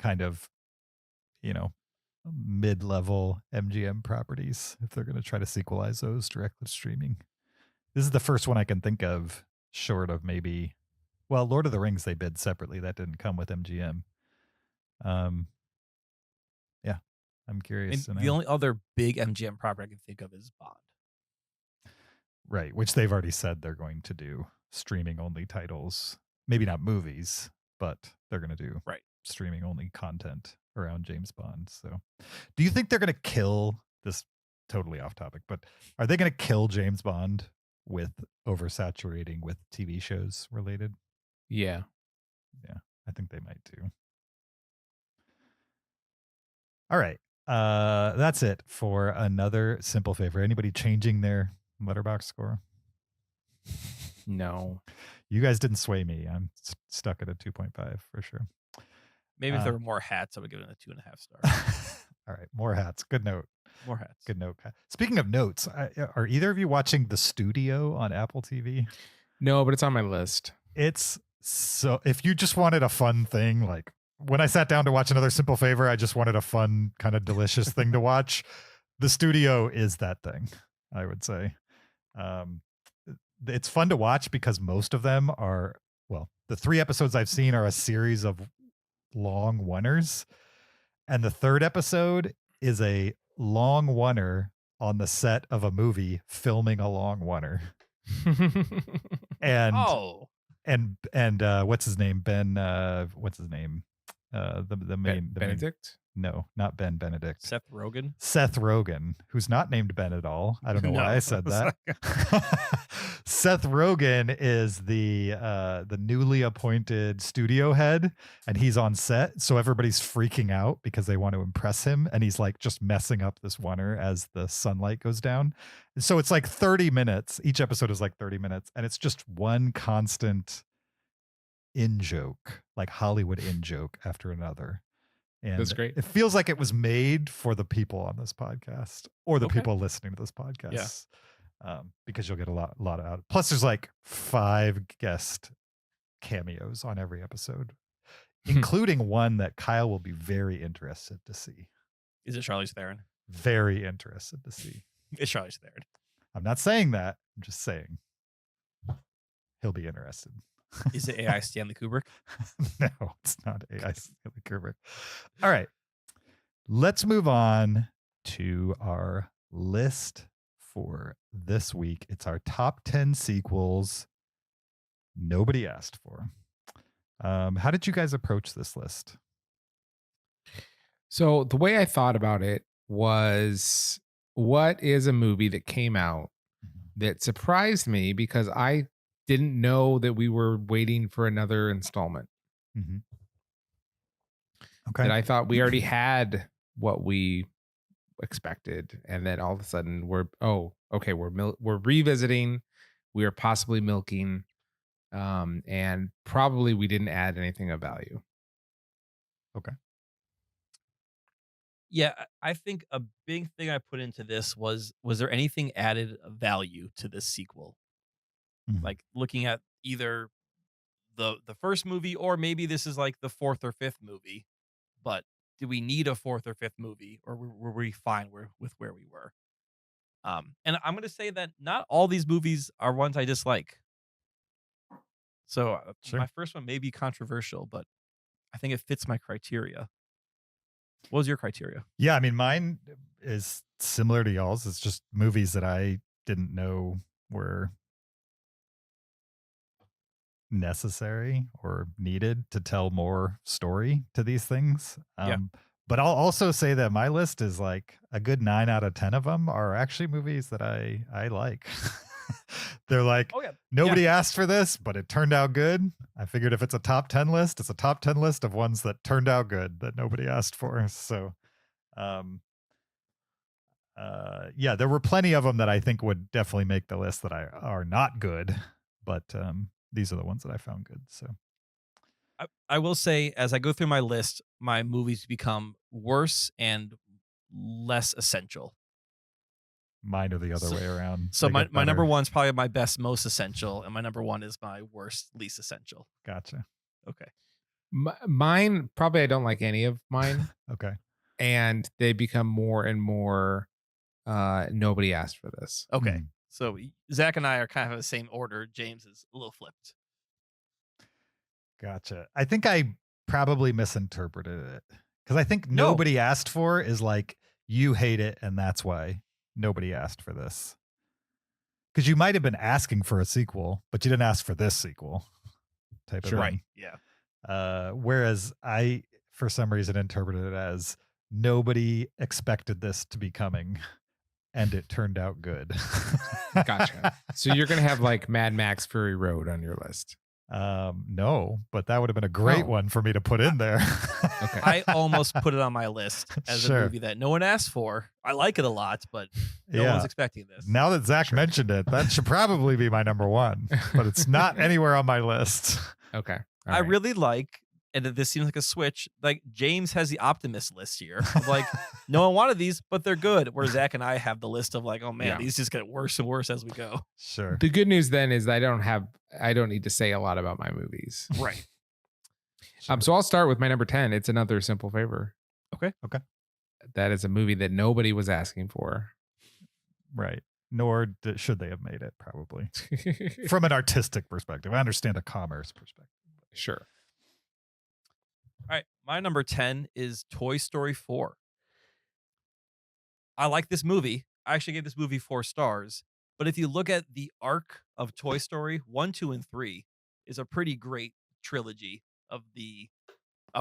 kind of, mid-level MGM properties, if they're going to try to sequelize those directly to streaming. This is the first one I can think of, short of maybe, well, Lord of the Rings they bid separately. That didn't come with MGM. Yeah, I'm curious. The only other big MGM property I can think of is Bond. Right, which they've already said they're going to do streaming only titles. Maybe not movies, but they're going to do streaming only content around James Bond. So do you think they're going to kill this? Totally off topic, but are they going to kill James Bond with oversaturating with TV shows related? Yeah. I think they might too. All right. That's it for another simple favor. Anybody changing their letterbox score? No. You guys didn't sway me. I'm stuck at a 2.5 for sure. Maybe if there were more hats, I would give it a 2.5 stars. All right. More hats. Good note. More hats. Good note. Speaking of notes, are either of you watching The Studio on Apple TV? No, but it's on my list. It's so, if you just wanted a fun thing, like when I sat down to watch another simple favor, I just wanted a fun, kind of delicious thing to watch. The Studio is that thing, I would say. It's fun to watch because most of them are, well, the 3 episodes I've seen are a series of long oneers. And the 3rd episode is a long oneer on the set of a movie filming a long oneer. And what's his name? What's his name? The main Benedict? No, not Ben Benedict. Seth Rogen? Seth Rogen, who's not named Ben at all. I don't know why I said that. Seth Rogen is the newly appointed studio head, and he's on set. So everybody's freaking out because they want to impress him. And he's like just messing up this oneer as the sunlight goes down. And so it's like 30 minutes. Each episode is like 30 minutes. And it's just one constant in-joke, like Hollywood in-joke after another. And that's great. It feels like it was made for the people on this podcast or the Okay. people listening to this podcast. Because you'll get a lot out. Plus, there's like 5 guest cameos on every episode, including one that Kyle will be very interested to see. Is it Charlize Theron? Very interested to see. It's Charlize Theron. I'm not saying that. I'm just saying he'll be interested. Is it AI Stanley Kubrick? No, it's not AI Stanley Kubrick. All right. Let's move on to our list for this week. It's our top 10 sequels nobody asked for. How did you guys approach this list? So the way I thought about it was, what is a movie that came out that surprised me because I didn't know that we were waiting for another installment. Mm-hmm. Okay. That I thought we already had what we expected, and then all of a sudden we're revisiting, we are possibly milking, and probably we didn't add anything of value. Okay. Yeah, I think a big thing I put into this was there anything added of value to this sequel? Mhm. Like looking at either the first movie, or maybe this is like the 4th or 5th movie, but do we need a 4th or 5th movie, or were we fine with where we were? And I'm going to say that not all these movies are ones I dislike. So Sure. my first one may be controversial, but I think it fits my criteria. What was your criteria? Yeah, I mean, mine is similar to y'all's. It's just movies that I didn't know were necessary or needed to tell more story to these things. Yeah. But I'll also say that my list is like a good 9 out of 10 of them are actually movies that I like. They're like, Oh yeah, nobody asked for this, but it turned out good. I figured if it's a top 10 list, it's a top 10 list of ones that turned out good that nobody asked for. So, yeah, there were plenty of them that I think would definitely make the list that are not good, but these are the ones that I found good. So I will say, as I go through my list, my movies become worse and less essential. mine are the other way around. So They my get number better. one's probably my best, most essential, and my number one is my worst, least essential. Gotcha. Okay. Mine, probably I don't like any of mine, Okay. and they become more and more nobody asked for this. Okay. Mm. So Zach and I are kind of in the same order. James is a little flipped. Gotcha. I think I probably misinterpreted it because I think No. nobody asked for is like you hate it and that's why nobody asked for this. Because you might have been asking for a sequel, but you didn't ask for this sequel type of Sure. thing. Right. Yeah. Whereas I for some reason interpreted it as nobody expected this to be coming, and it turned out good. Gotcha. So you're gonna have like Mad Max Fury Road on your list. No, but that would have been a great Oh. one for me to put in there. Okay. I almost put it on my list as Sure. a movie that no one asked for. I like it a lot, but no Yeah. one's expecting this. Now that Zach mentioned it, that should probably be my number one, but it's not anywhere on my list. Okay. All I right. really like, and this seems like a switch. Like James has the optimist list here. Of like, no one wanted these, but they're good. Where Zach and I have the list of like, oh man, Yeah. these just get worse and worse as we go. Sure. The good news then is that I don't need to say a lot about my movies. Right. So I'll start with my number 10. It's Another Simple Favor. Okay. That is a movie that nobody was asking for. Right. Nor should they have made it, probably. From an artistic perspective. I understand a commerce perspective. Sure. All right. My number 10 is Toy Story 4. I like this movie. I actually gave this movie 4 stars. But if you look at the arc of Toy Story, 1, 2, and 3 is a pretty great trilogy of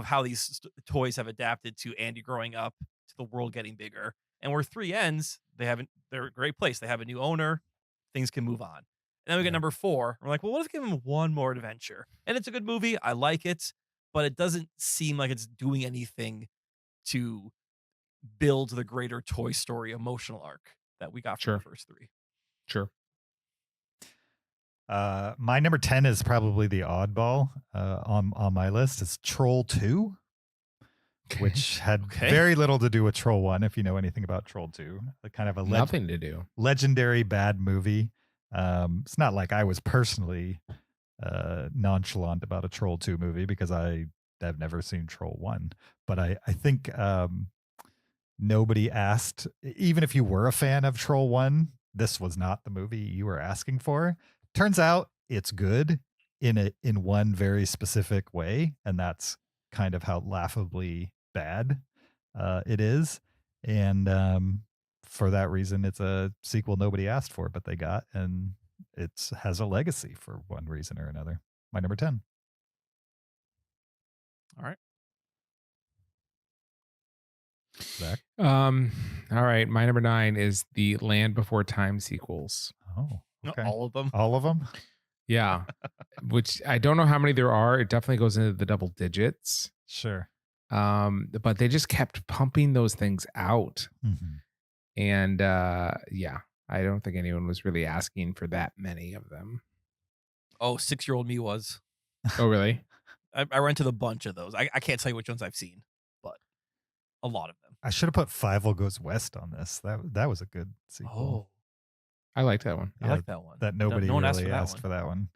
how these toys have adapted to Andy growing up, to the world getting bigger. And where 3 ends, they're a great place. They have a new owner. Things can move on. And then we get number 4. We're like, well, what if we give him one more adventure? And it's a good movie. I like it, but it doesn't seem like it's doing anything to build the greater Toy Story emotional arc that we got from the first 3. Sure. My number 10 is probably the oddball on my list. It's Troll 2, which had very little to do with Troll 1, if you know anything about Troll 2. Kind of a Nothing to do. legendary bad movie. It's not like I was personally nonchalant about a Troll 2 movie because I've never seen Troll 1. But I think nobody asked, even if you were a fan of Troll 1, this was not the movie you were asking for. Turns out it's good in one very specific way, and that's kind of how laughably bad it is. And for that reason, it's a sequel nobody asked for, but they got, and it has a legacy for one reason or another. My number 10. All right. Zach? All right. My number 9 is the Land Before Time sequels. Oh, okay. All of them. All of them? Yeah. Which I don't know how many there are. It definitely goes into the double digits. Sure. But they just kept pumping those things out. Mm-hmm. And yeah, I don't think anyone was really asking for that many of them. Oh, 6-year-old me was. Oh, really? I rented a bunch of those. I can't tell you which ones I've seen, but a lot of them. I should have put Fievel Goes West on this. That was a good sequel. I like that one. I like that one. That nobody no one really asked for that one.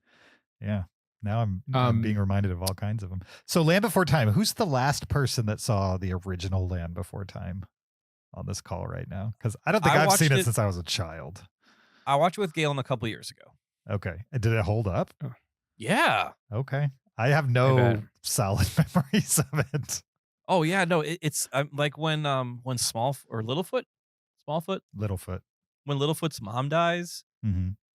Yeah. Now I'm being reminded of all kinds of them. So Land Before Time, who's the last person that saw the original Land Before Time on this call right now? Because I don't think I've seen it since I was a child. I watched it with Galen a couple years ago. Okay. And did it hold up? Yeah. Okay. I have no solid memories of it. Oh yeah, no, it's like when Littlefoot, when Littlefoot's mom dies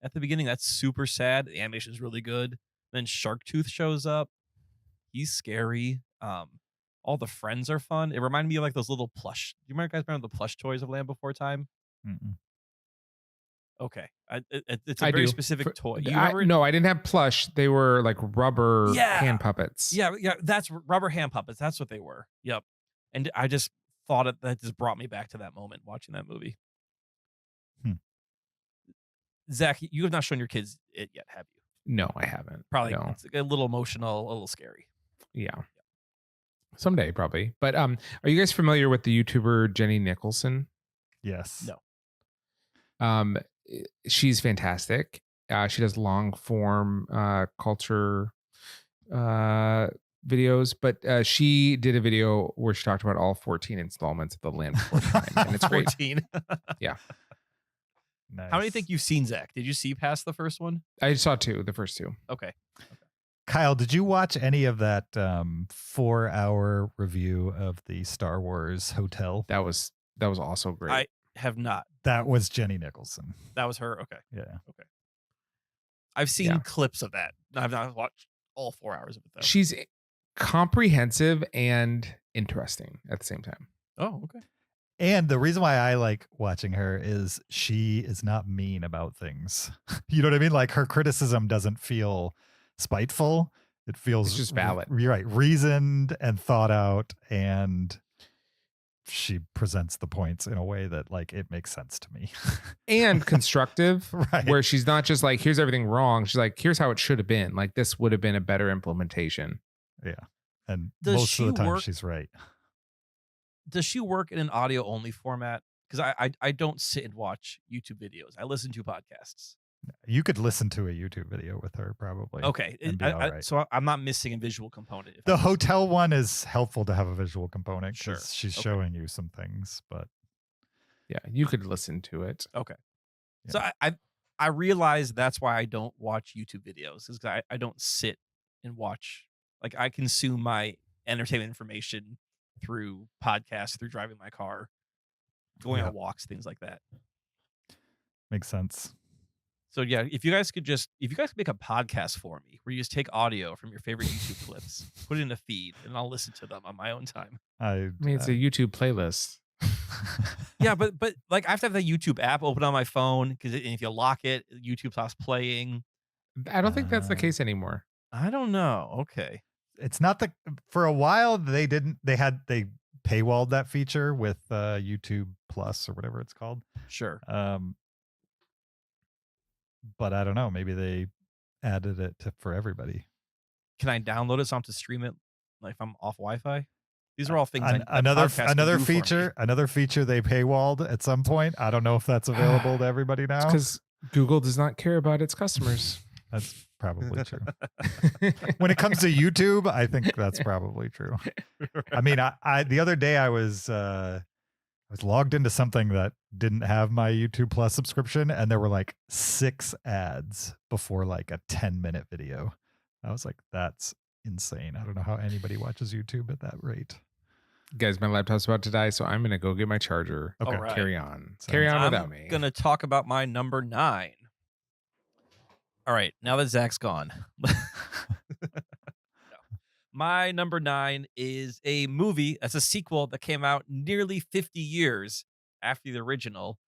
at the beginning. That's super sad. The animation is really good. Then Sharktooth shows up. He's scary. All the friends are fun. It reminded me of like those little plush. Do you guys remember the plush toys of Land Before Time? Mm-mm. Okay, it's a very specific toy. You remember? No, I didn't have plush. They were like rubber hand puppets. Yeah, that's rubber hand puppets. That's what they were. Yep. And I just thought that just brought me back to that moment watching that movie. Zach, you have not shown your kids it yet, have you? No, I haven't. Probably no. It's a little emotional, a little scary. Yeah. Someday, probably. But are you guys familiar with the YouTuber Jenny Nicholson? Yes. No. She's fantastic. She does long form culture videos, but she did a video where she talked about all 14 installments of The Land Before Time, and it's great. 14. Yeah. Nice. How many think you've seen, Zach? Did you see past the first one? I saw the first two. Okay. Kyle, did you watch any of that 4-hour review of the Star Wars Hotel? That was also great. I have not. That was Jenny Nicholson. That was her. Okay. Yeah. Okay. I've seen clips of that. I've not watched all 4 hours of it though. comprehensive and interesting at the same time. Oh, okay. And the reason why I like watching her is she is not mean about things. You know what I mean? Like her criticism doesn't feel spiteful. It feels It's just valid. Right. Reasoned and thought out. And she presents the points in a way that like it makes sense to me. And constructive, Right. where she's not just like, here's everything wrong. She's like, here's how it should have been. Like this would have been a better implementation. Yeah. And Does most of the she time work- she's right. Does she work in an audio only format? Because I don't sit and watch YouTube videos. I listen to podcasts. You could listen to a YouTube video with her probably. Okay. And be all right. So I'm not missing a visual component. if The I'm listening. hotel one is helpful to have a visual component Sure. because she's Okay. showing you some things, but Yeah, you could listen to it. Okay. So I realize that's why I don't watch YouTube videos, is because I don't sit and watch. Like I consume my entertainment information through podcasts, through driving my car, going Yeah. on walks, things like that. makes sense. So yeah, if you guys could make a podcast for me where you just take audio from your favorite YouTube clips, put it in a feed, and I'll listen to them on my own time. I mean, it's a YouTube playlist. Yeah, but like I have to have the YouTube app open on my phone because if you lock it, YouTube stops playing. I don't think that's the case anymore. I don't know. Okay. it's not the for a while they paywalled that feature with YouTube Plus or whatever it's called. Sure. But I don't know, maybe they added it for everybody. Can I download it so I'm to stream it like if I'm off Wi-Fi? These are all things. Another another feature they paywalled at some point. I don't know if that's available to everybody now. Because Google does not care about its customers. That's probably true. When it comes to YouTube, I think that's probably true. I mean, I the other day I was logged into something that didn't have my YouTube Plus subscription, and there were like 6 ads before like a 10-minute video. I was like, that's insane. I don't know how anybody watches YouTube at that rate. Guys, my laptop's about to die, so I'm gonna go get my charger. Okay. All right. Carry on. Carry on without me. I'm gonna talk about my number 9. All right, now that Zach's gone. No. My number 9 is a movie that's a sequel that came out nearly 50 years after the original,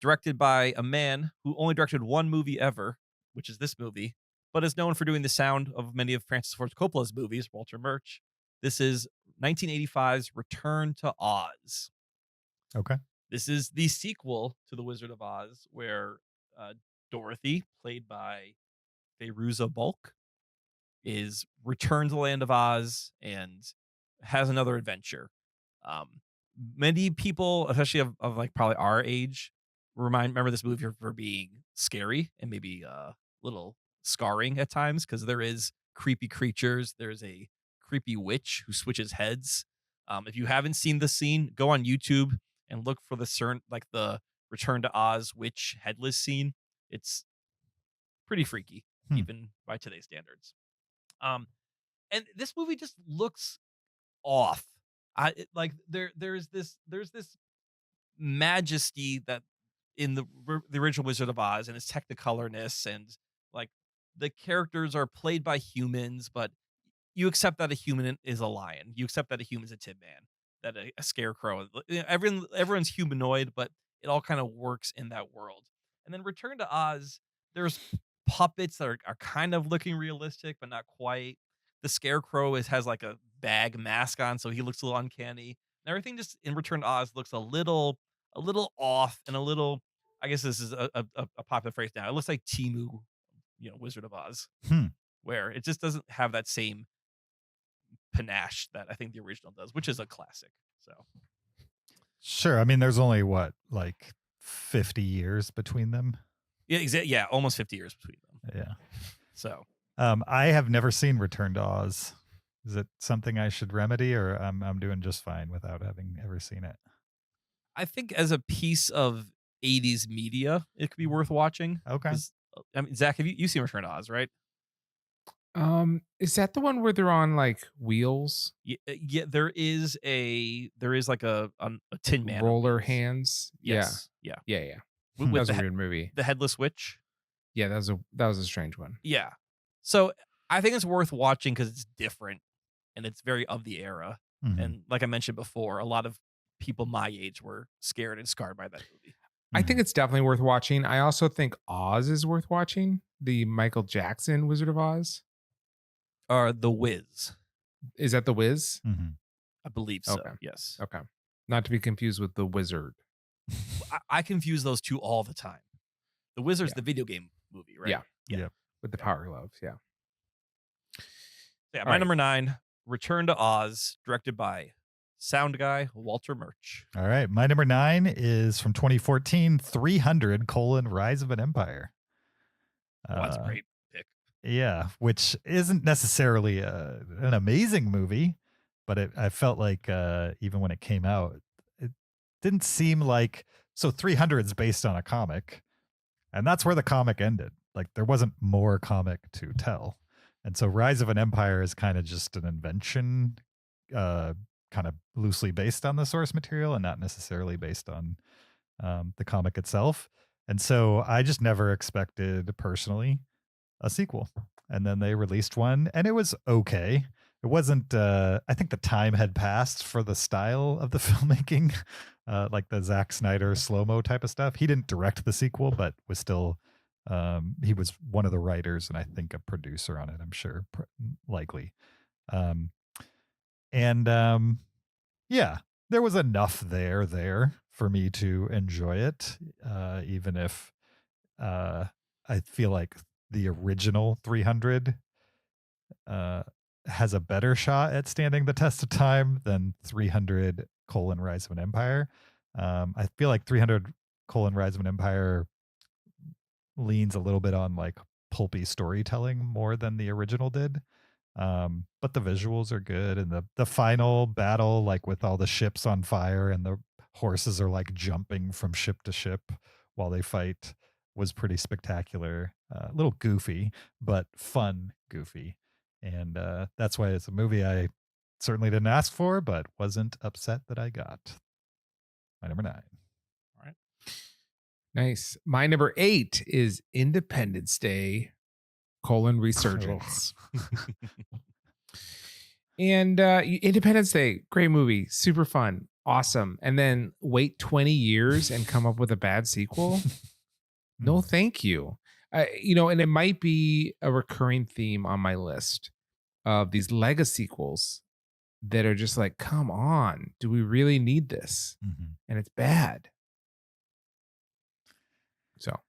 directed by a man who only directed one movie ever, which is this movie, but is known for doing the sound of many of Francis Ford Coppola's movies, Walter Murch. This is 1985's Return to Oz. Okay. This is the sequel to The Wizard of Oz, where Dorothy, played by Fairuza Balk, is returned to the land of Oz and has another adventure. Many people, especially of like probably our age, remember this movie for being scary and maybe a little scarring at times, because there is creepy creatures. There's a creepy witch who switches heads. If you haven't seen the scene, go on YouTube and look for the Return to Oz witch headless scene. It's pretty freaky, even by today's standards. And this movie just looks off. There's this majesty that in the original Wizard of Oz and its technicolorness, and like the characters are played by humans, but you accept that a human is a lion. You accept that a human is a Tin Man, that a scarecrow. Everyone's humanoid, but it all kind of works in that world. And then Return to Oz, there's puppets that are kind of looking realistic, but not quite. The scarecrow has like a bag mask on, so he looks a little uncanny. And everything just in Return to Oz looks a little off and a little. I guess this is a popular phrase now. It looks like Temu, Wizard of Oz, where it just doesn't have that same panache that I think the original does, which is a classic. So Sure. I mean, there's only like 50 years between them. yeah, exactly. Yeah, almost 50 years between them. Yeah. So I have never seen Return to Oz. Is it something I should remedy, or I'm doing just fine without having ever seen it? I think as a piece of 80s media, it could be worth watching. Okay. I mean, Zach, have you seen Return to Oz, right? Is that the one where they're on like wheels? Yeah, there is like a Tin Man on Roller wheels. hands. Yes. Yeah. With That was the, a weird movie. the headless witch. Yeah, that was a strange one. Yeah. So I think it's worth watching because it's different and it's very of the era. Mhm. And like I mentioned before, a lot of people my age were scared and scarred by that movie. I think it's definitely worth watching. I also think Oz is worth watching. The Michael Jackson Wizard of Oz. Or The Wiz, Is that The Wiz? Mhm. I believe so. Okay. Yes. Okay. Not to be confused with The Wizard. I confuse those two all the time. The Wizard's Yeah. the video game movie, right? Yeah. Yeah. Yep. With the power gloves. Yeah. Yeah. All My right. number 9, Return to Oz, directed by sound guy Walter Murch. All right. My number 9 is from 2014, 300: Rise of an Empire. Oh, that's a great pick. Yeah, which isn't necessarily an amazing movie, but I felt like even when it came out, it didn't seem like 300 is based on a comic, and that's where the comic ended. Like there wasn't more comic to tell, and so Rise of an Empire is kind of just an invention, kind of loosely based on the source material and not necessarily based on the comic itself. And so I just never expected personally a sequel, and then they released one and it was okay. It wasn't I think the time had passed for the style of the filmmaking, like the Zack Snyder slow-mo type of stuff. He didn't direct the sequel, but was still he was one of the writers and I think a producer on it, I'm sure, likely. Yeah, there was enough there for me to enjoy it, even if I feel like the original 300 has a better shot at standing the test of time than 300: Rise of an Empire. I feel like 300: Rise of an Empire leans a little bit on like pulpy storytelling more than the original did. But the visuals are good, and the final battle, like with all the ships on fire and the horses are like jumping from ship to ship while they fight, was pretty spectacular. A little goofy, but fun goofy. And that's why it's a movie I certainly didn't ask for, but wasn't upset that I got. My number 9. All right. Nice. My number 8 is Independence Day: Resurgence. And Independence Day, great movie, super fun, awesome. And then wait 20 years and come up with a bad sequel? No, thank you. And it might be a recurring theme on my list of these Lego sequels that are just like, come on, do we really need this? Mhm. And it's bad. So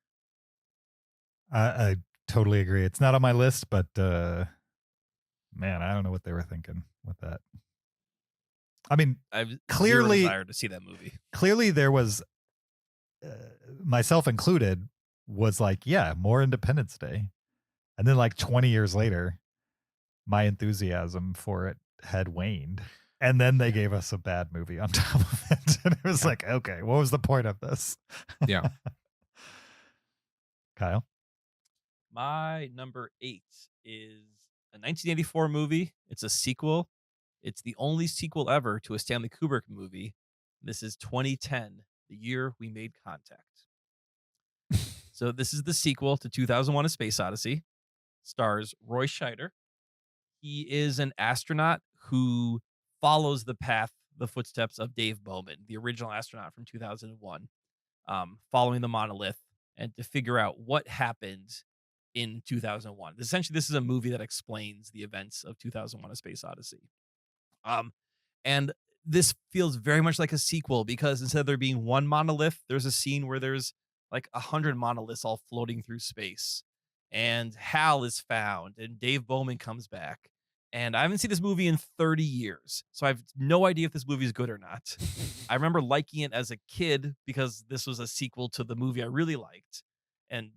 I totally agree. It's not on my list, but man, I don't know what they were thinking with that. I mean, I've clearly zero desire to see that movie. Clearly there was, myself included, was like, yeah, more Independence Day. And then like 20 years later, my enthusiasm for it had waned. And then they gave us a bad movie on top of it. And it was like, okay, what was the point of this? Yeah. Kyle? My number 8 is a 1984 movie. It's a sequel. It's the only sequel ever to a Stanley Kubrick movie. This is 2010, the year we made contact. So this is the sequel to 2001: A Space Odyssey. Stars Roy Scheider. He is an astronaut who follows the footsteps of Dave Bowman, the original astronaut from 2001, following the monolith and to figure out what happened in 2001. Essentially, this is a movie that explains the events of 2001: A Space Odyssey. And this feels very much like a sequel because instead of there being one monolith, there's a scene where there's like 100 monoliths all floating through space. And Hal is found, and Dave Bowman comes back. And I haven't seen this movie in 30 years, so I have no idea if this movie is good or not. I remember liking it as a kid because this was a sequel to the movie I really liked,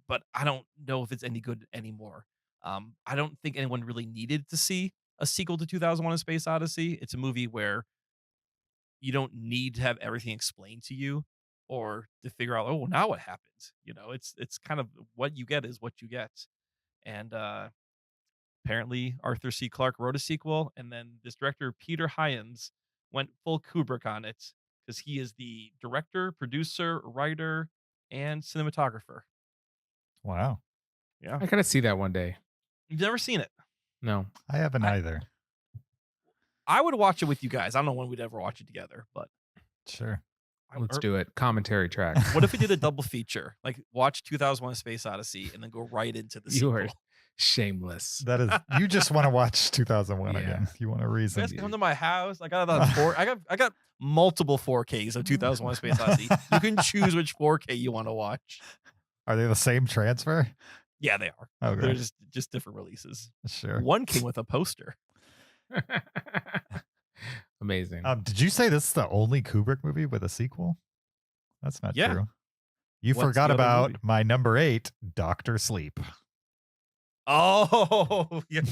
but I don't know if it's any good anymore. I don't think anyone really needed to see a sequel to 2001: A Space Odyssey. It's a movie where you don't need to have everything explained to you or to figure out, oh, now what happens? It's kind of what you get is what you get. And apparently Arthur C. Clarke wrote a sequel, and then this director, Peter Hyams, went full Kubrick on it because he is the director, producer, writer, and cinematographer. Wow. I gotta see that one day. You've never seen it? No. I haven't either. I would watch it with you guys. I don't know when we'd ever watch it together, but Sure. Let's do it. Commentary track. What if we did a double feature? Like watch 2001: Space Odyssey and then go right into the You sequel. are shameless. That is, you just want to watch 2001 Yeah. again. You want a You reason. guys come to my house. I got it on I got multiple 4Ks of 2001: Space Odyssey. You can choose which 4K you want to watch. Are they the same transfer? Yeah, they are. Okay. They're just different releases. Sure. One came with a poster. Amazing. Did you say this is the only Kubrick movie with a sequel? That's not Yeah. true. You What's forgot the other about movie? my number 8, Dr. Sleep. Oh, yeah.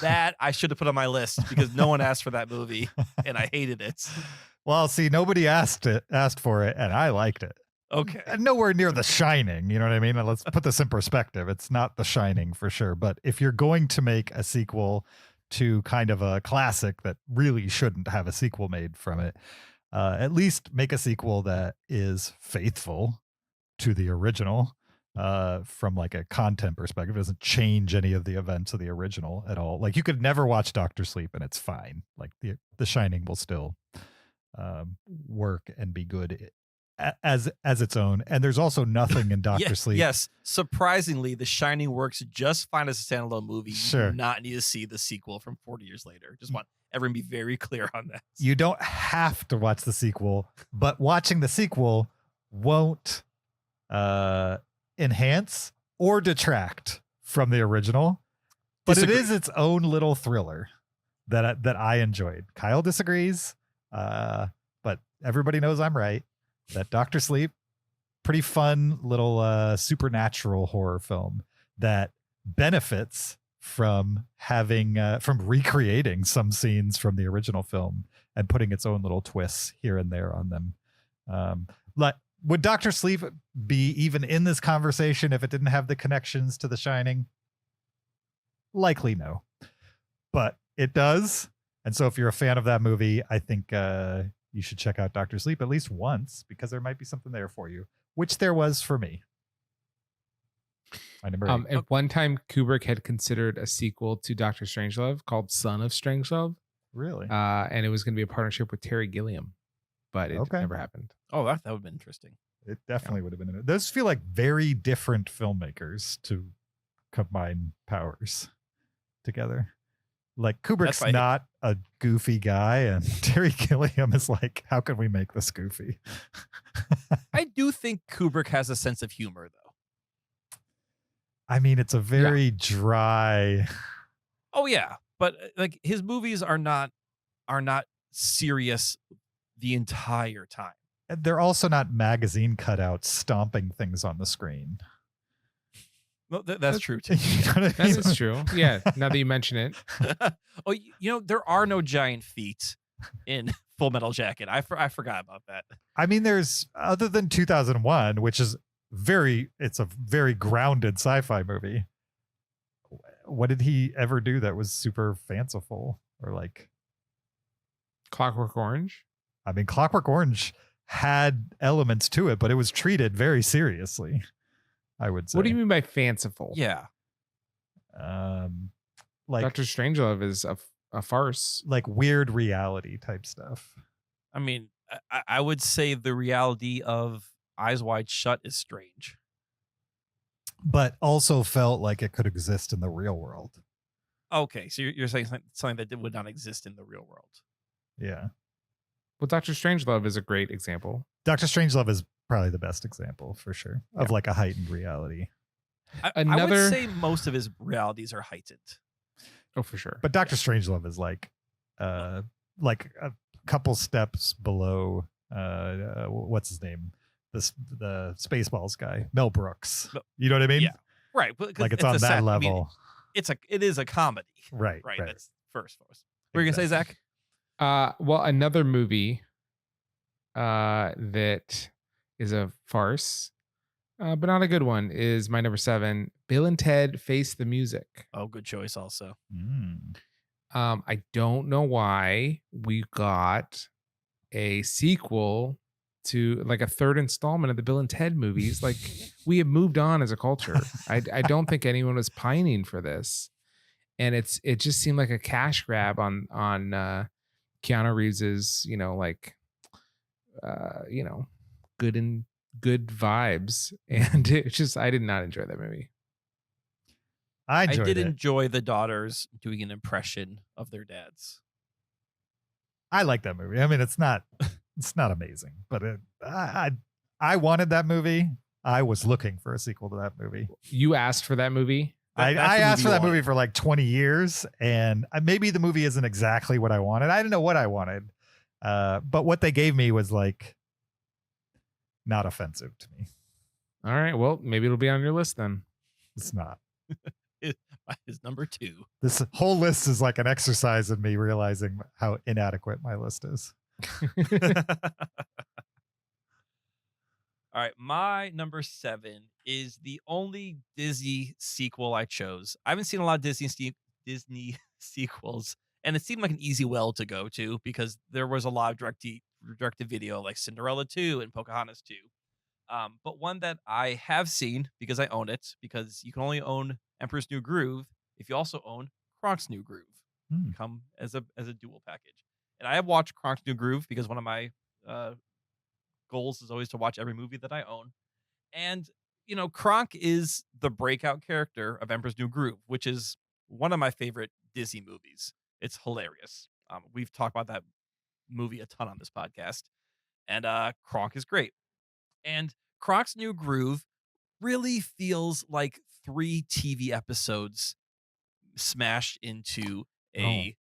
That I should have put on my list because no one asked for that movie and I hated it. Well, see, nobody asked for it, and I liked it. Okay. Nowhere near The Shining, you know what I mean? And let's put this in perspective. It's not The Shining for sure, but if you're going to make a sequel to kind of a classic that really shouldn't have a sequel made from it, at least make a sequel that is faithful to the original from like a content perspective. It doesn't change any of the events of the original at all. Like you could never watch Doctor Sleep and it's fine. Like the Shining will still work and be good as its own. And there's also nothing in Doctor Sleep. Yes. Surprisingly, The Shining works just fine as a standalone movie. Sure. You do not need to see the sequel from 40 years later. Just want everyone to be very clear on that. You don't have to watch the sequel, but watching the sequel won't enhance or detract from the original. But it is its own little thriller that I enjoyed. Kyle disagrees, but everybody knows I'm right. That Dr. Sleep, pretty fun little supernatural horror film that benefits from having from recreating some scenes from the original film and putting its own little twists here and there on them. Would Dr. Sleep be even in this conversation if it didn't have the connections to The Shining? Likely no, but it does. And so if you're a fan of that movie, I think you should check out Dr. Sleep at least once because there might be something there for you, which there was for me. My number 8. At one time, Kubrick had considered a sequel to Dr. Strangelove called Son of Strangelove. Really? And it was going to be a partnership with Terry Gilliam, but it Okay. never happened. Oh, that would have been interesting. It definitely would have been. Those feel like very different filmmakers to combine powers together. Like Kubrick's why- not a goofy guy, and Terry Gilliam is like, how can we make this goofy? I do think Kubrick has a sense of humor, though. I mean, it's a very dry. Oh yeah, but like his movies are not serious the entire time. They're also not magazine cutouts stomping things on the screen. No, that's true too. You know what I That mean? is true. Yeah. Now that you mention it, Oh, there are no giant feet in Full Metal Jacket. I forgot about that. I mean, there's other than 2001, which is it's a very grounded sci-fi movie. What did he ever do that was super fanciful or like? Clockwork Orange. I mean, Clockwork Orange had elements to it, but it was treated very seriously, I would say. What do you mean by fanciful? Yeah, like Dr. Strangelove is a farce. like weird reality type stuff. I mean, I would say the reality of Eyes Wide Shut is strange. But also felt like it could exist in the real world. Okay, so you're saying something that would not exist in the real world. Yeah. Well, Dr. Strangelove is a great example. Dr. Strangelove is probably the best example for sure of like a heightened reality. I Another- would say most of his realities are heightened. Oh, for sure. But Dr. Strangelove is like a couple steps below what's his name? The Spaceballs guy, Mel Brooks. You know what I mean? Yeah. Right. But Like it's on a that sat- I level. mean, it is a comedy. Right. Right. That's first. What were you gonna say, Zach? Well, another movie that is a farce, but not a good one, is my number 7, Bill and Ted Face the Music. Oh, good choice. Also, I don't know why we got a sequel to like a third installment of the Bill and Ted movies. Like we have moved on as a culture. I don't think anyone was pining for this. and it just seemed like a cash grab on Keanu Reeves's, good vibes, and it just I did not enjoy that movie. I I enjoyed did it. enjoy the daughters doing an impression of their dads. I like that movie. I mean, it's not amazing, but I wanted that movie. I was looking for a sequel to that movie. You asked for that movie? I That's the asked for movie that you movie wanted. for like 20 years, and maybe the movie isn't exactly what I wanted. I didn't know what I wanted, but what they gave me was like not offensive to me. All right, well, maybe it'll be on your list then. It's not. Is number 2. This whole list is like an exercise in me realizing how inadequate my list is. All right, my number 7 is the only Disney sequel I chose. I haven't seen a lot of Disney sequels, and it seemed like an easy well to go to because there was a lot of direct to video like Cinderella 2 and Pocahontas 2. But one that I have seen because I own it, because you can only own Emperor's New Groove if you also own Kronk's New Groove. Come as a dual package. And I have watched Kronk's New Groove because one of my goals is always to watch every movie that I own. And, Kronk is the breakout character of Emperor's New Groove, which is one of my favorite Disney movies. It's hilarious. We've talked about that movie a ton on this podcast. And Kronk is great. And Kronk's New Groove really feels like 3 TV episodes smashed into a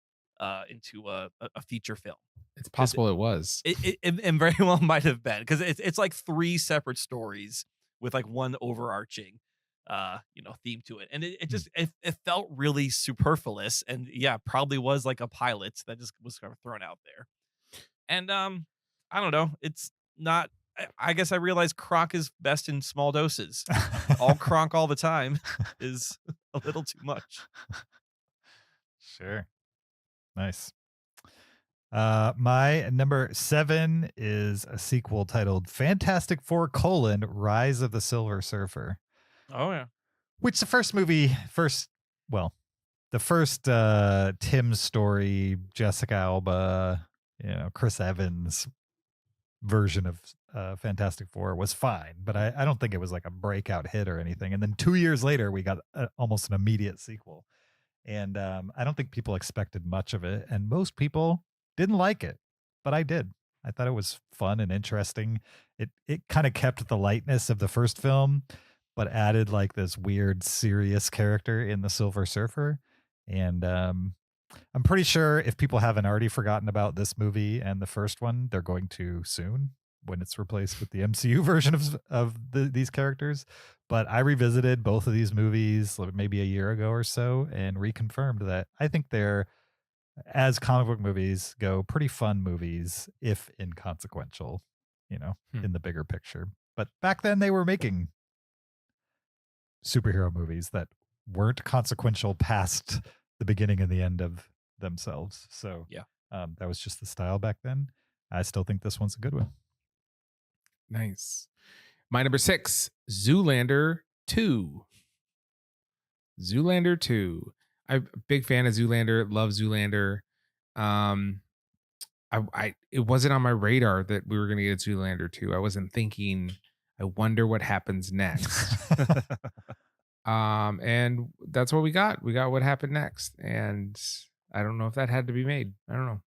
feature film. It's possible it was. It very well might have been, because it's like 3 separate stories with like one overarching theme to it, and it felt really superfluous, and probably was like a pilot that just was kind of thrown out there. And I don't know, it's not. I guess I realized Kronk is best in small doses. All Kronk all the time is a little too much. Sure. Nice. My number 7 is a sequel titled Fantastic Four: Rise of the Silver Surfer. Oh yeah. Which the first Tim Story, Jessica Alba, Chris Evans version of Fantastic Four was fine, but I don't think it was like a breakout hit or anything. And then 2 years later, we got almost an immediate sequel. And I don't think people expected much of it. And most people didn't like it, but I did. I thought it was fun and interesting. It kind of kept the lightness of the first film, but added like this weird, serious character in the Silver Surfer. And I'm pretty sure if people haven't already forgotten about this movie and the first one, they're going to soon when it's replaced with the MCU version of these characters. But I revisited both of these movies maybe a year ago or so and reconfirmed that I think they're, as comic book movies go, pretty fun movies, if inconsequential, in the bigger picture. But back then they were making superhero movies that weren't consequential past the beginning and the end of themselves. So that was just the style back then. I still think this one's a good one. Nice. My number 6, Zoolander 2. Zoolander 2. I'm a big fan of Zoolander. Love Zoolander. It wasn't on my radar that we were going to get Zoolander 2. I wasn't thinking, I wonder what happens next. And that's what we got. We got what happened next. And I don't know if that had to be made. I don't know.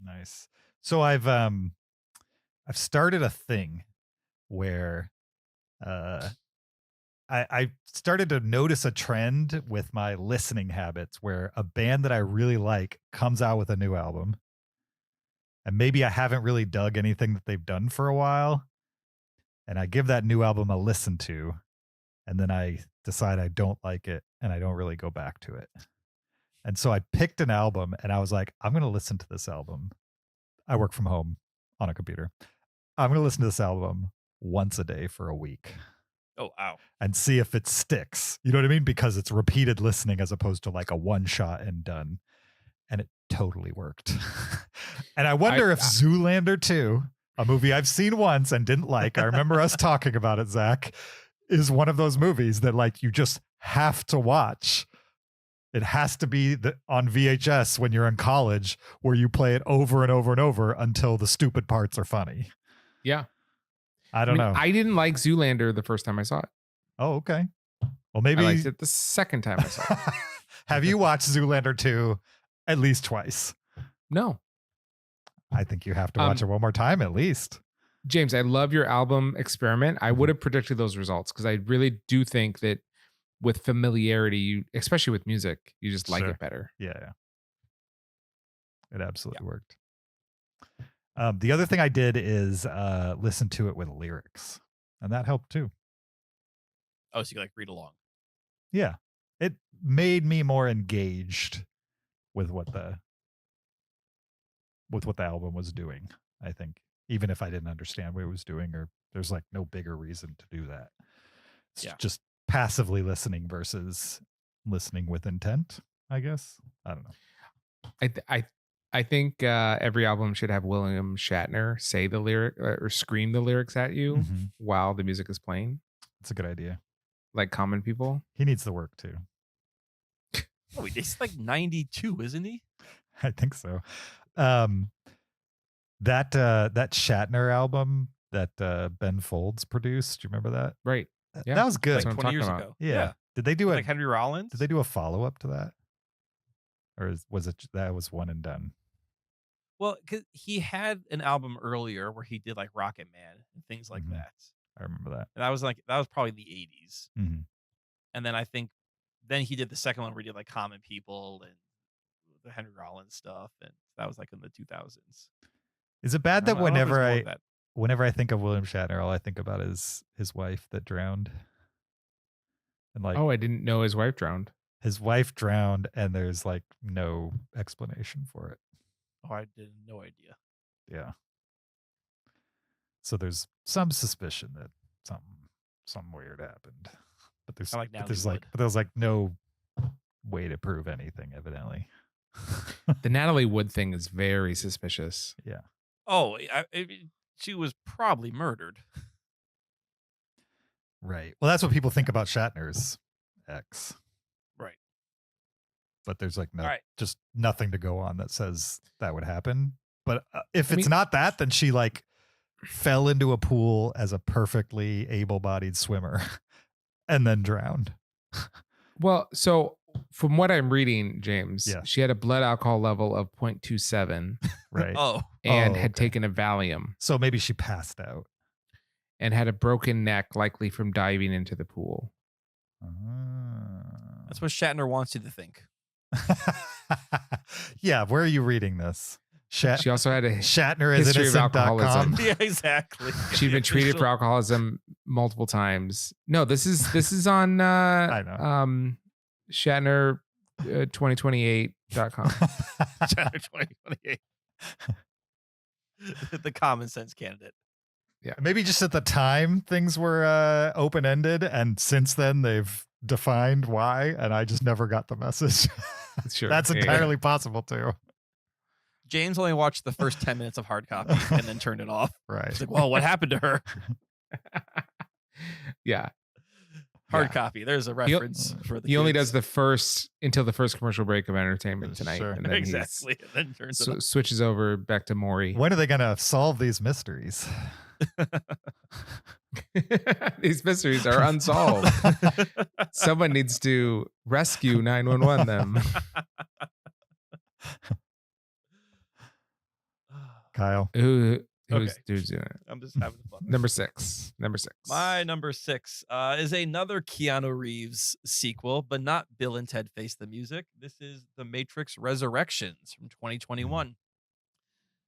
Nice. So I've started a thing where I started to notice a trend with my listening habits where a band that I really like comes out with a new album. And maybe I haven't really dug anything that they've done for a while. And I give that new album a listen to. And then I decide I don't like it and I don't really go back to it. And so I picked an album and I was like, I'm going to listen to this album. I work from home on a computer. I'm going to listen to this album once a day for a week. Oh, wow. And see if it sticks. You know what I mean? Because it's repeated listening as opposed to like a one shot and done. And it totally worked. And I wonder if Zoolander 2, a movie I've seen once and didn't like, I remember us talking about it, Zach, is one of those movies that like you just have to watch It has to be on VHS when you're in college, where you play it over and over and over until the stupid parts are funny. Yeah. I don't know. I didn't like Zoolander the first time I saw it. Oh, okay. Well, maybe I liked it the second time I saw it. Have you watched Zoolander 2 at least twice? No. I think you have to watch it one more time at least. James, I love your album experiment. I would have predicted those results because I really do think that with familiarity, especially with music, you just like Sure. it better. Yeah. It absolutely worked. The other thing I did is listen to it with lyrics, and that helped too. Oh, so you like read along. Yeah. It made me more engaged with what the album was doing, I think. Even if I didn't understand what it was doing, or there's like no bigger reason to do that. It's just passively listening versus listening with intent, I guess. I don't know. I think every album should have William Shatner say the lyric or scream the lyrics at you while the music is playing. It's a good idea. Like Common People. He needs the work too. Oh, he's like 92, isn't he? I think so. That Shatner album that Ben Folds produced, do you remember that? Right. Yeah. That was good. Like 20 years ago. Yeah. Did they do like Henry Rollins? Did they do a follow up to that? Or was it that was one and done? Well, because he had an album earlier where he did like Rocket Man and things like that. I remember that. And that was probably the 80s. Mm-hmm. And then I think then he did the second one where he did like Common People and the Henry Rollins stuff, and that was like in the 2000s. Is it bad that I don't know if whenever it's more of that. whenever I think of William Shatner, all I think about is his wife that drowned? And like, I didn't know his wife drowned. His wife drowned, and there's like no explanation for it. Oh, I did no idea. Yeah. So there's some suspicion that something weird happened, but there's like no way to prove anything, evidently. The Natalie Wood thing is very suspicious. Yeah. Oh, she was probably murdered. Right. Well, that's what people think about Shatner's ex. Right. But there's like just nothing to go on that says that would happen. But if it's not that, then she like fell into a pool as a perfectly able-bodied swimmer and then drowned. Well, so from what I'm reading, James, she had a blood alcohol level of 0.27. Right. And had taken a Valium. So maybe she passed out. And had a broken neck, likely from diving into the pool. That's what Shatner wants you to think. Yeah, where are you reading this? She also had a Shatner is history of alcoholism. Yeah, exactly. She'd been treated for alcoholism multiple times. No, this is on I know. Shatner 2028.com. Shatner 2028. The common sense candidate. Yeah. Maybe just at the time things were open-ended, and since then they've defined why, and I just never got the message. Sure. That's entirely possible too. James only watched the first 10 minutes of Hard Copy and then turned it off. Right. He's like, well, what happened to her? Yeah. Hard Copy. There's a reference for the He only kids. does the first until the first commercial break of Entertainment Tonight. Sure. And then Exactly. And then turns it off. switches over back to Maury. When are they going to solve these mysteries? These mysteries are unsolved. Someone needs to rescue 911 them. Kyle. Who's Okay. doing it? I'm just having fun. Number six. My number 6 is another Keanu Reeves sequel, but not Bill and Ted Face the Music. This is The Matrix Resurrections from 2021.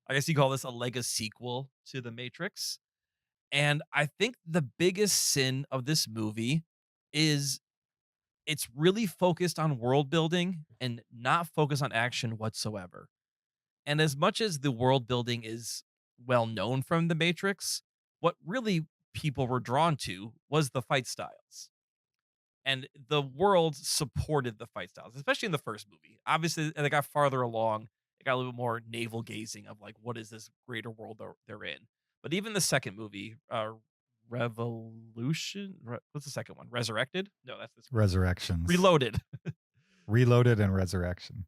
I guess you call this a Lego sequel to The Matrix. And I think the biggest sin of this movie is it's really focused on world building and not focused on action whatsoever. And as much as the world building is well known from The Matrix, what really people were drawn to was the fight styles. And the world supported the fight styles, especially in the first movie. Obviously, they got farther along. It got a little bit more navel gazing of like, what is this greater world they're in? But even the second movie, Revolution, what's the second one? Resurrected? No, that's this one. Resurrections. Reloaded. Reloaded and Resurrection.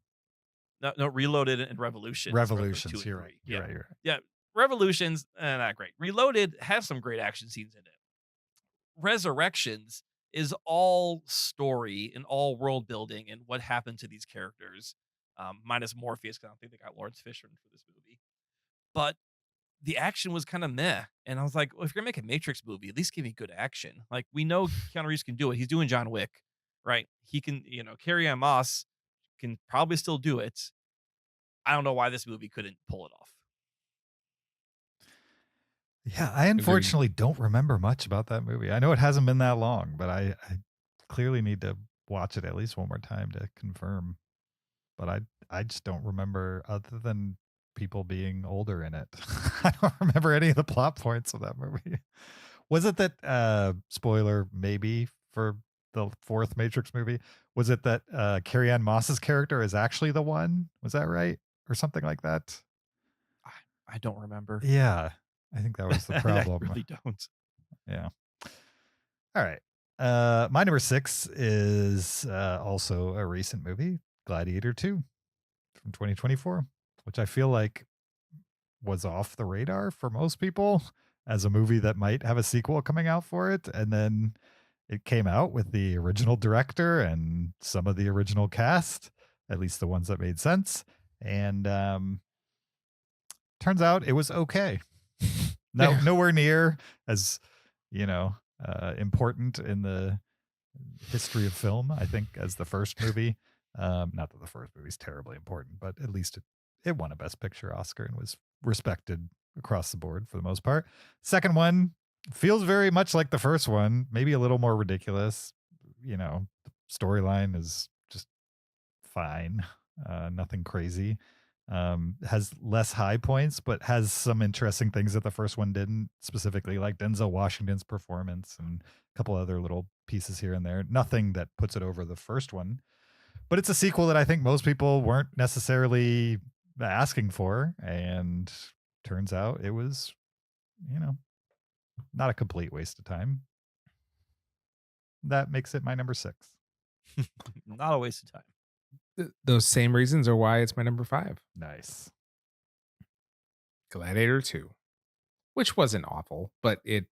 No, Reloaded and Revolutions. Revolutions. 2 and You're right. 3. You're Yeah. right. You're right. Yeah, Revolutions, not great. Reloaded has some great action scenes in it. Resurrections is all story and all world building and what happened to these characters, minus Morpheus, because I don't think they got Lawrence Fishburne for this movie. But the action was kind of meh. And I was like, well, if you're gonna make a Matrix movie, at least give me good action. Like, we know Keanu Reeves can do it. He's doing John Wick, right? He can, Carrie-Anne Moss can probably still do it. I don't know why this movie couldn't pull it off. Yeah, I unfortunately don't remember much about that movie. I know it hasn't been that long, but I clearly need to watch it at least one more time to confirm. But I just don't remember, other than people being older in it. I don't remember any of the plot points of that movie. Was it that spoiler maybe for the fourth Matrix movie? Was it that Carrie-Anne Moss's character is actually the one? Was that right? Or something like that? I don't remember. Yeah. I think that was the problem. I really don't. Yeah. All right. My number 6 is also a recent movie, Gladiator 2 from 2024, which I feel like was off the radar for most people as a movie that might have a sequel coming out for it. And then it came out with the original director and some of the original cast, at least the ones that made sense. And turns out it was okay. Nowhere near as, important in the history of film, I think, as the first movie. Not that the first movie is terribly important, but at least it won a Best Picture Oscar and was respected across the board for the most part. Second one feels very much like the first one, maybe a little more ridiculous. The storyline is just fine, nothing crazy. Has less high points, but has some interesting things that the first one didn't, specifically like Denzel Washington's performance and a couple other little pieces here and there. Nothing that puts it over the first one, but it's a sequel that I think most people weren't necessarily asking for, and turns out it was, not a complete waste of time. That makes it my number 6. Not a waste of time. Those same reasons are why it's my number 5. Nice. Gladiator 2, which wasn't awful, but it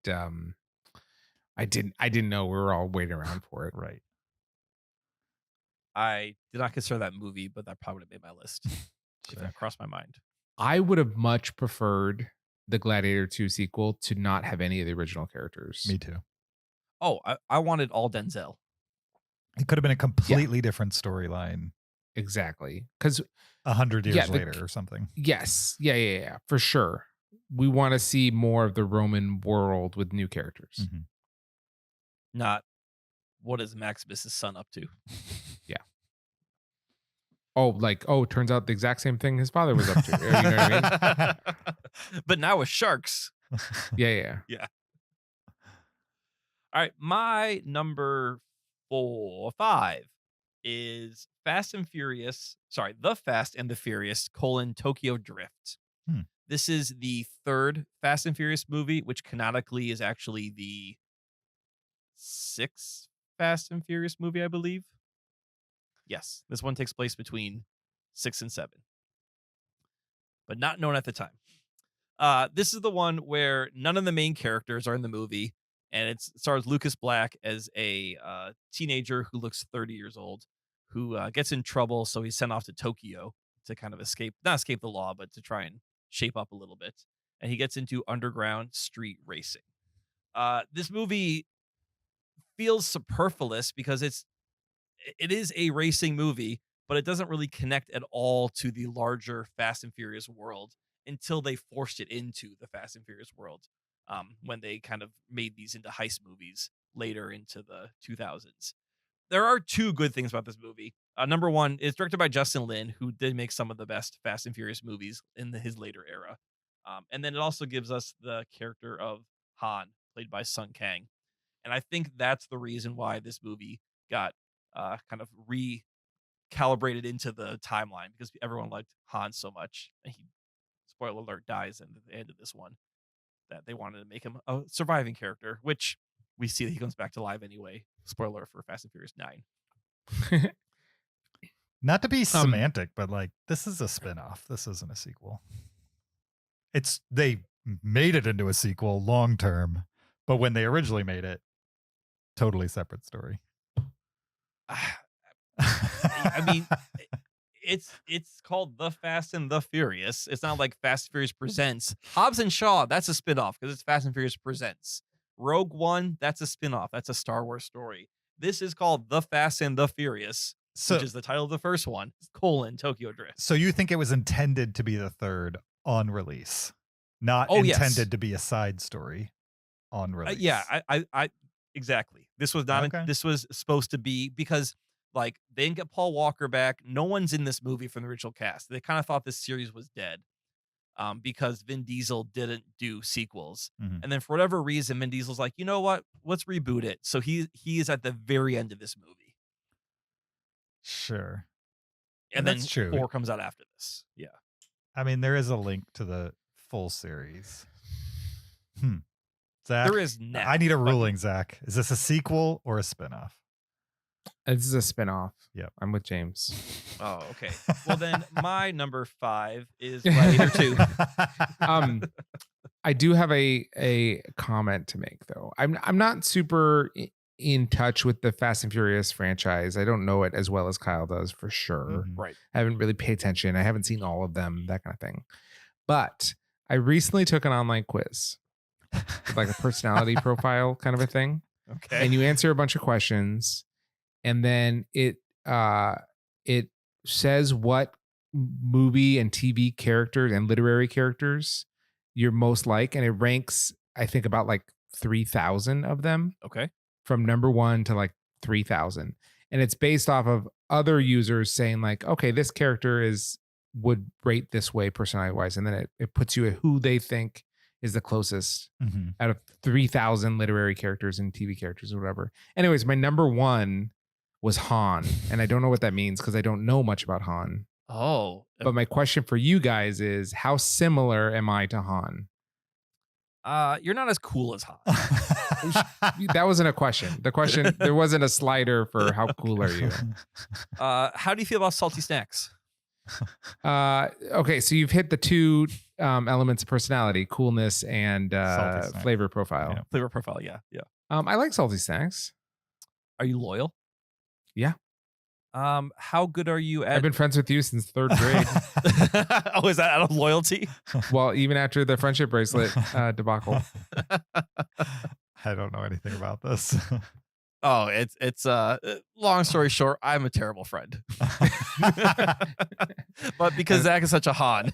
I didn't know we were all waiting around for it. Right. I did not consider that movie, but that probably would have made my list if that crossed my mind. I would have much preferred the Gladiator 2 sequel to not have any of the original characters. Me too. Oh, I wanted all Denzel. It could have been a completely different storyline. Exactly. Because 100 years later or something. Yes. Yeah. For sure. We want to see more of the Roman world with new characters. Mm-hmm. Not what is Maximus's son up to. Yeah. Turns out the exact same thing his father was up to. You know what I mean? But now with sharks. Yeah. All right. My number 5 is The Fast and the Furious, Tokyo Drift. This is the third Fast and Furious movie, which canonically is actually the 6th Fast and Furious movie, I believe. Yes, this one takes place between 6 and 7, but not known at the time. This is the one where none of the main characters are in the movie, and it stars Lucas Black as a teenager who looks 30 years old, who gets in trouble, so he's sent off to Tokyo to kind of not escape the law, but to try and shape up a little bit. And he gets into underground street racing. This movie feels superfluous because it is a racing movie, but it doesn't really connect at all to the larger Fast and Furious world until they forced it into the Fast and Furious world, when they kind of made these into heist movies later into the 2000s. There are 2 good things about this movie. Number 1, it's directed by Justin Lin, who did make some of the best Fast and Furious movies in his later era. And then it also gives us the character of Han, played by Sung Kang. And I think that's the reason why this movie got kind of recalibrated into the timeline, because everyone liked Han so much. And he, spoiler alert, dies at the end of this one, that they wanted to make him a surviving character, which we see that he comes back to life anyway. Spoiler for Fast and Furious 9. Not to be semantic, but like this is a spin-off. This isn't a sequel. They made it into a sequel long term, but when they originally made it, totally separate story. I mean, it's called The Fast and the Furious. It's not like Fast and Furious Presents. Hobbs and Shaw, that's a spin-off because it's Fast and Furious Presents. Rogue One, that's a spin-off. That's a Star Wars story. This is called The Fast and the Furious, which is the title of the first one, Tokyo Drift. So you think it was intended to be the third on release, not intended to be a side story on release? Yeah, I exactly. This was not. Okay. This was supposed to be because like they didn't get Paul Walker back. No one's in this movie from the original cast. They kind of thought this series was dead, because Vin Diesel didn't do sequels, and then for whatever reason, Vin Diesel's like, you know what? Let's reboot it. So he is at the very end of this movie. Sure. And that's then true. 4 comes out after this. Yeah. I mean, there is a link to the full series. Zach, There is now. I need a ruling, Zach. Is this a sequel or a spinoff? This is a spinoff. Yep. I'm with James. Oh, okay. Well, then my number 5 is Gladiator 2. I do have a comment to make though. I'm not super in touch with the Fast and Furious franchise. I don't know it as well as Kyle does for sure. Right. I haven't really paid attention. I haven't seen all of them, that kind of thing. But I recently took an online quiz, like a personality profile kind of a thing. Okay. And you answer a bunch of questions, and then it says what movie and TV characters and literary characters you're most like, and it ranks, I think, about like 3,000 of them. Okay. From number 1 to like 3,000. And it's based off of other users saying like, okay, this character would rate this way personality wise. And then it puts you at who they think is the closest out of 3,000 literary characters and TV characters or whatever. Anyways, my number 1 was Han. And I don't know what that means because I don't know much about Han. Oh. But my question for you guys is, how similar am I to Han? You're not as cool as Han. That wasn't a question. The question, there wasn't a slider for how cool are you. How do you feel about salty snacks? Okay, so you've hit the 2 elements of personality, coolness and flavor profile. Yeah. Flavor profile, yeah. I like salty snacks. Are you loyal? Yeah. How good are you at? I've been friends with you since 3rd grade. Oh, is that out of loyalty? Well, even after the friendship bracelet debacle. I don't know anything about this. Oh, it's long story short, I'm a terrible friend. But because Zach is such a Han.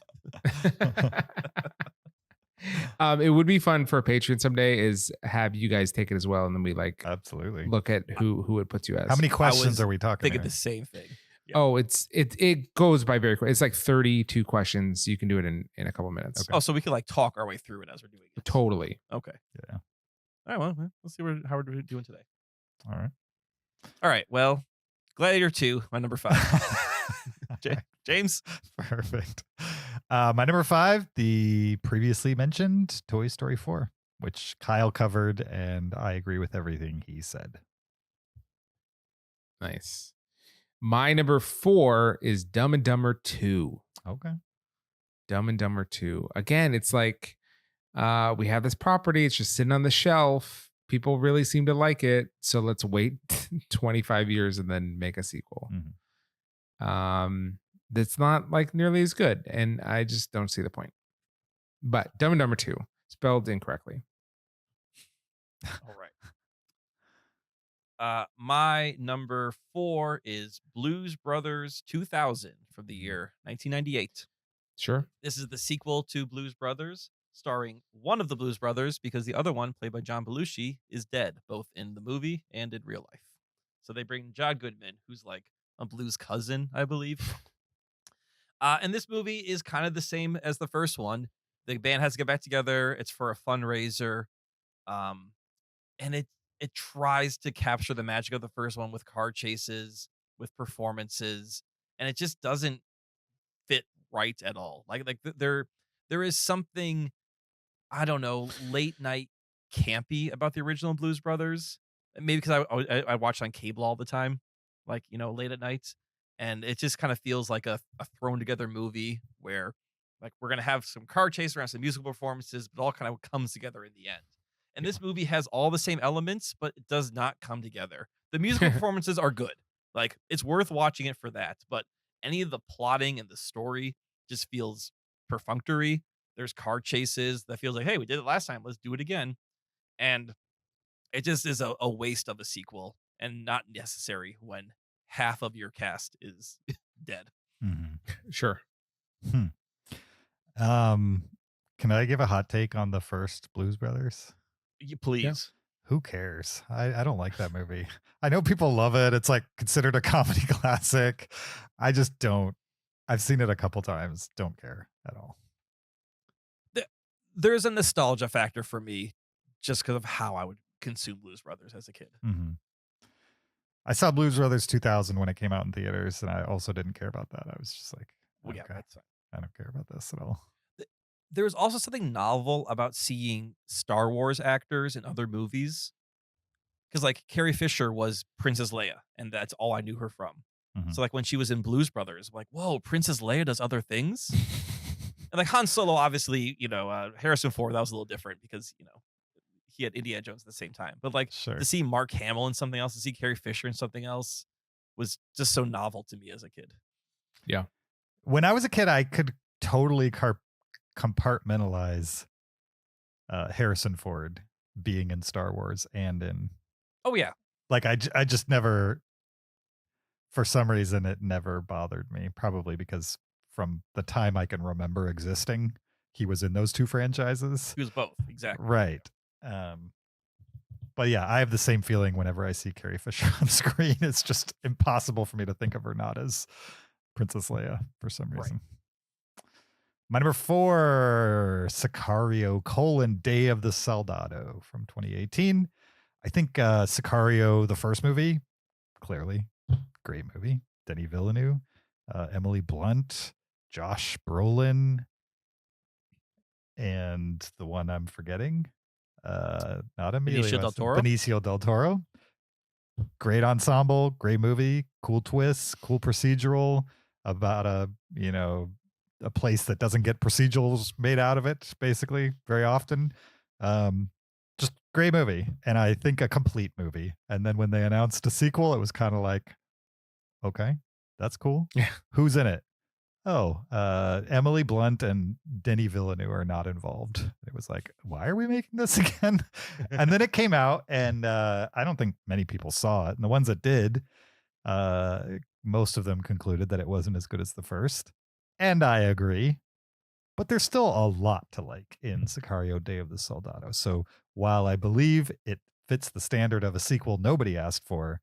It would be fun for a Patreon someday is have you guys take it as well, and then we like absolutely look at who it puts you as. How many questions are we talking? Thinking the same thing. Yeah. Oh, it goes by very quick. It's like 32 questions. You can do it in a couple minutes. Okay. Oh, so we can like talk our way through it as we're doing it. Totally. Okay. Yeah. All right. Well, let's see how we're doing today. All right. Well, Gladiator 2, my number 5. James. Perfect. My number 5, the previously mentioned Toy Story 4, which Kyle covered, and I agree with everything he said. Nice. My number 4 is Dumb and Dumber 2. Okay. Dumb and Dumber 2. Again, it's like we have this property. It's just sitting on the shelf. People really seem to like it. So let's wait 25 years and then make a sequel. That's not like nearly as good. And I just don't see the point. But Dumb and Dumber 2, spelled incorrectly. All right. My number 4 is Blues Brothers 2000 from the year 1998. Sure. This is the sequel to Blues Brothers, starring one of the Blues Brothers because the other one, played by John Belushi, is dead, both in the movie and in real life. So they bring John Goodman, who's like a blues cousin, I believe. And this movie is kind of the same as the first one. The band has to get back together. It's for a fundraiser. And it tries to capture the magic of the first one with car chases, with performances, and it just doesn't fit right at all. Like there is something, I don't know, late night campy about the original Blues Brothers. Maybe because I watched on cable all the time, like, late at night. and it just kind of feels like a thrown together movie where like we're gonna have some car chase, we're gonna have some musical performances, but it all kind of comes together in the end. And this movie has all the same elements, but it does not come together. The musical performances are good. Like it's worth watching it for that, but any of the plotting and the story just feels perfunctory. There's car chases that feels like, hey, we did it last time, let's do it again. And it just is a waste of a sequel and not necessary when half of your cast is dead. Sure. Can I give a hot take on the first Blues Brothers? Please. Who cares? I don't like that movie. I know people love it. It's like considered a comedy classic. I just don't. I've seen it a couple times. Don't care at all. There's a nostalgia factor for me just because of how I would consume Blues Brothers as a kid. I saw Blues Brothers 2000 when it came out in theaters, and I also didn't care about that. I was just like, Well, yeah, okay, that's fine. I don't care about this at all. There's also something novel about seeing Star Wars actors in other movies. Because like Carrie Fisher was Princess Leia, and that's all I knew her from. So like when she was in Blues Brothers, I'm like, whoa, Princess Leia does other things. And like Han Solo, obviously, Harrison Ford, that was a little different because he had Indiana Jones at the same time. But like to see Mark Hamill in something else, to see Carrie Fisher in something else, was just so novel to me as a kid. Yeah. When I was a kid, I could totally compartmentalize Harrison Ford being in Star Wars and in. Oh yeah. Like I just never, for some reason, it never bothered me. Probably because from the time I can remember existing, he was in those two franchises. He was both, exactly. Right. But yeah, I have the same feeling whenever I see Carrie Fisher on screen. It's just impossible for me to think of her not as Princess Leia for some reason. Right. My number 4, Sicario: Day of the Soldado from 2018. I think Sicario, the first movie, clearly great movie. Denis Villeneuve, Emily Blunt, Josh Brolin, and the one I'm forgetting, not Emilio Benicio del Toro. Great ensemble, great movie, cool twists, cool procedural about a place that doesn't get procedurals made out of it, basically, very often. Just great movie, and I think a complete movie. And then when they announced a sequel, it was kind of like, okay, that's cool. Yeah. Who's in it? Oh, Emily Blunt and Denis Villeneuve are not involved. It was like, why are we making this again? And then it came out, and I don't think many people saw it. And the ones that did, most of them concluded that it wasn't as good as the first. And I agree. But there's still a lot to like in Sicario: Day of the Soldado. So while I believe it fits the standard of a sequel nobody asked for,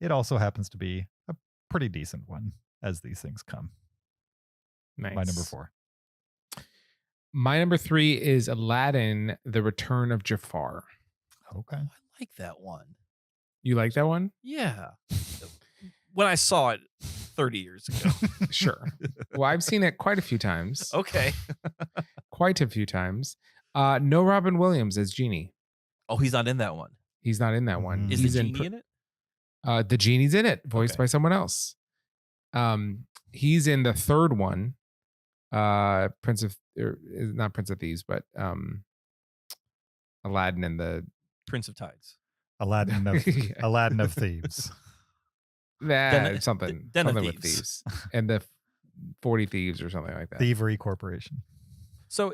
it also happens to be a pretty decent one as these things come. Nice. My number 4. My number 3 is Aladdin: The Return of Jafar. Okay. I like that one. You like that one? Yeah. When I saw it 30 years ago. Sure. Well, I've seen it quite a few times. Okay. Quite a few times. No Robin Williams as Genie. Oh, he's not in that one. He's not in that one. Is he's the Genie in it? The Genie's in it, voiced by someone else. He's in the third one. Not Prince of Thieves, but Aladdin and the Prince of Tides. Aladdin of Thieves. Something with thieves. And the 40 Thieves or something like that. Thievery Corporation. So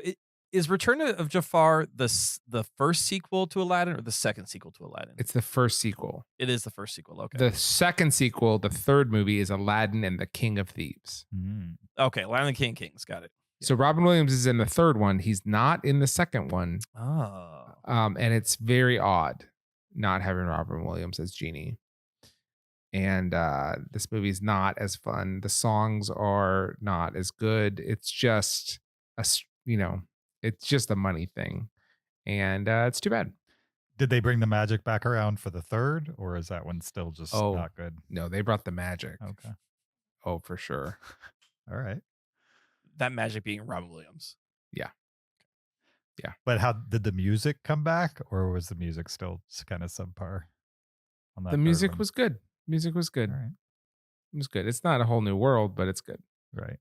is Return of Jafar the first sequel to Aladdin or the second sequel to Aladdin? It's the first sequel. It is the first sequel. Okay. The second sequel, the third movie, is Aladdin and the King of Thieves. Okay, Aladdin and the King of Kings. Got it. So Robin Williams is in the third one. He's not in the second one. Oh. And it's very odd not having Robin Williams as Genie. And this movie is not as fun. The songs are not as good. It's just it's just a money thing, and it's too bad. Did they bring the magic back around for the third, or is that one still just not good? No, they brought the magic. Okay. Oh, for sure. All right. That magic being Robin Williams. Yeah. Yeah. But how did the music come back, or was the music still kind of subpar? On that the music was good. Music was good. All right. It was good. It's not a whole new world, but it's good. Right.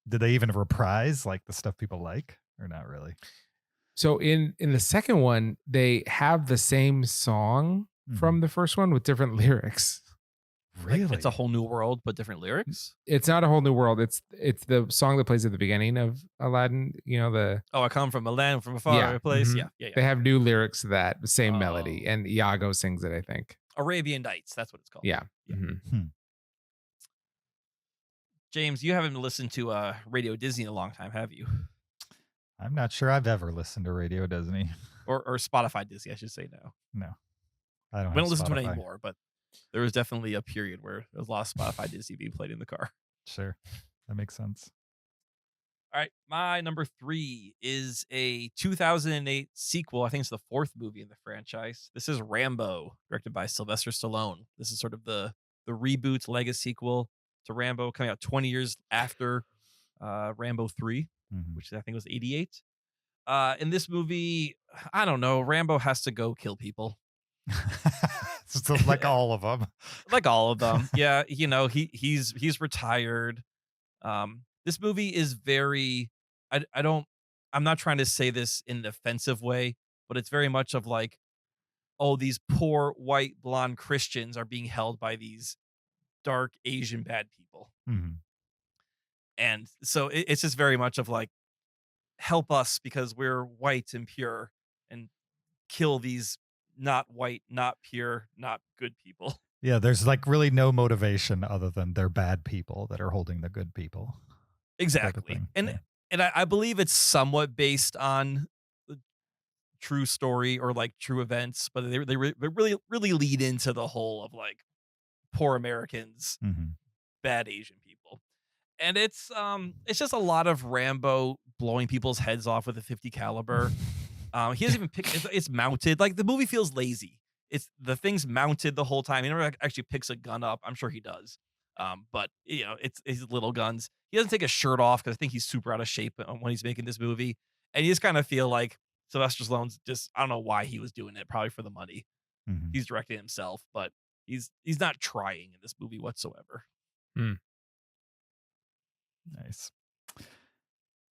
Did they even reprise like the stuff people like, or not really? So in the second one, they have the same song from the first one with different lyrics. Really? Like, it's a whole new world, but different lyrics. It's not a whole new world. It's the song that plays at the beginning of Aladdin. You know, the Oh, I come from a land from a far place. mhm. Yeah, yeah, yeah. They have new lyrics to that, the same melody, and Iago sings it, I think. Arabian Nights. That's what it's called. Yeah. Yeah. Mhm. James, you haven't listened to Radio Disney in a long time, have you? I'm not sure I've ever listened to Radio Disney. Or Spotify Disney, I should say now. No, I don't. We don't have listen to it Spotify. anymore, but there was definitely a period where there was a lot of Spotify Disney being played in the car. Sure, that makes sense. All right, my number 3 is a 2008 sequel. I think it's the 4th movie in the franchise. This is Rambo, directed by Sylvester Stallone. This is sort of the reboot legacy sequel to Rambo, coming out 20 years after Rambo 3, which I think was 88. In this movie, I don't know, Rambo has to go kill people. So like all of them. Like all of them. Yeah, you know, he's retired. This movie is very I'm not trying to say this in an offensive way, but it's very much of like, oh, these poor white blonde Christians are being held by these dark Asian bad people. And so it's just very much of like, help us because we're white and pure, and kill these not white, not pure, not good people. Yeah, there's like really no motivation other than they're bad people that are holding the good people. Exactly. And I believe it's somewhat based on the true story or like true events, but they really lead into the whole of like poor Americans, bad Asian people. And it's just a lot of Rambo blowing people's heads off with a 50 caliber. He doesn't even pick it's mounted. Like the movie feels lazy. It's the thing's mounted the whole time. He never actually picks a gun up. I'm sure he does. But you know, it's his little guns. He doesn't take a shirt off because I think he's super out of shape when he's making this movie. And you just kind of feel like Sylvester Stallone's just, I don't know why he was doing it, probably for the money. He's directing himself, but he's not trying in this movie whatsoever. Nice.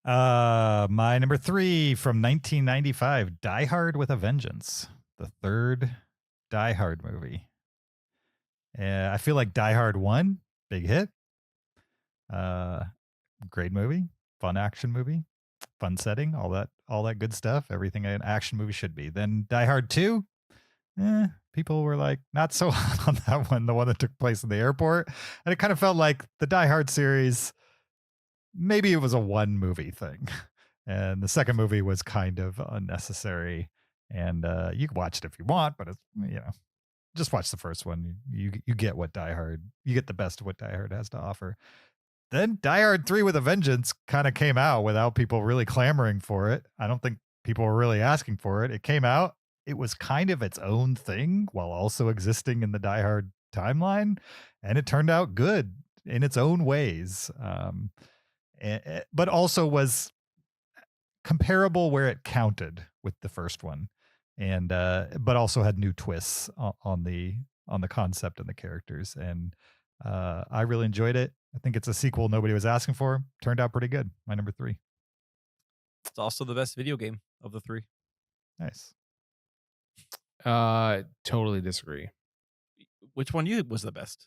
My number 3 from 1995, Die Hard with a Vengeance, the third Die Hard movie. I feel like Die Hard 1, big hit. Great movie, fun action movie, fun setting, all that good stuff, everything an action movie should be. Then Die Hard 2, people were like not so hot on that one, the one that took place in the airport. And it kind of felt like the Die Hard series, maybe it was a one movie thing. And the second movie was kind of unnecessary. And you can watch it if you want, but it's, you know, just watch the first one. You get what Die Hard, you get the best of what Die Hard has to offer. Then Die Hard 3 with a Vengeance kind of came out without people really clamoring for it. I don't think people were really asking for it. It came out. It was kind of its own thing while also existing in the Die Hard timeline. And it turned out good in its own ways. But also was comparable where it counted with the first one. And but also had new twists on the concept and the characters. And I really enjoyed it. I think it's a sequel nobody was asking for. Turned out pretty good. My number 3. It's also the best video game of the 3. Nice. Totally disagree. Which one was the best?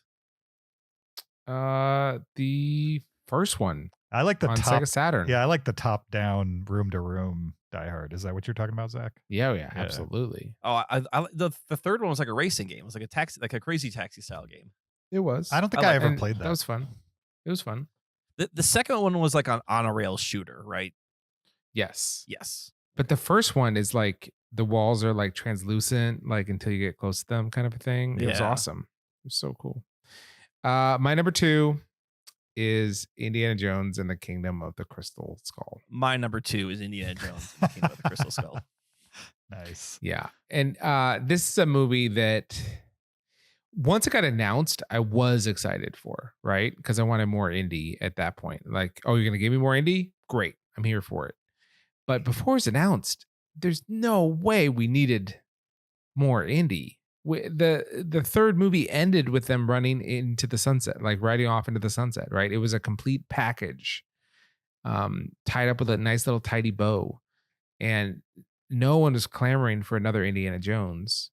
The first one. I like the on top Sega Saturn. Yeah, I like the top down room to room Die Hard. Is that what you're talking about, Zach? Yeah, absolutely. Oh, the third one was like a racing game. It was like a taxi, like a crazy taxi style game. It was. I don't think I ever and played that. That was fun. It was fun. The second one was like on a rail shooter, right? Yes. Yes. But the first one is like the walls are like translucent, like until you get close to them, kind of a thing. It was awesome. It was so cool. My number 2 is Indiana Jones and the Kingdom of the Crystal Skull. My number 2 is Indiana Jones and the Kingdom of the Crystal Skull. Nice. Yeah. And this is a movie that once it got announced, I was excited for, right? Because I wanted more indie at that point. Like, oh, you're going to give me more indie? Great. I'm here for it. But before it's announced, there's no way we needed more indie. the third movie ended with them running into the sunset, like riding off into the sunset, right? It was a complete package, tied up with a nice little tidy bow, and no one was clamoring for another Indiana Jones.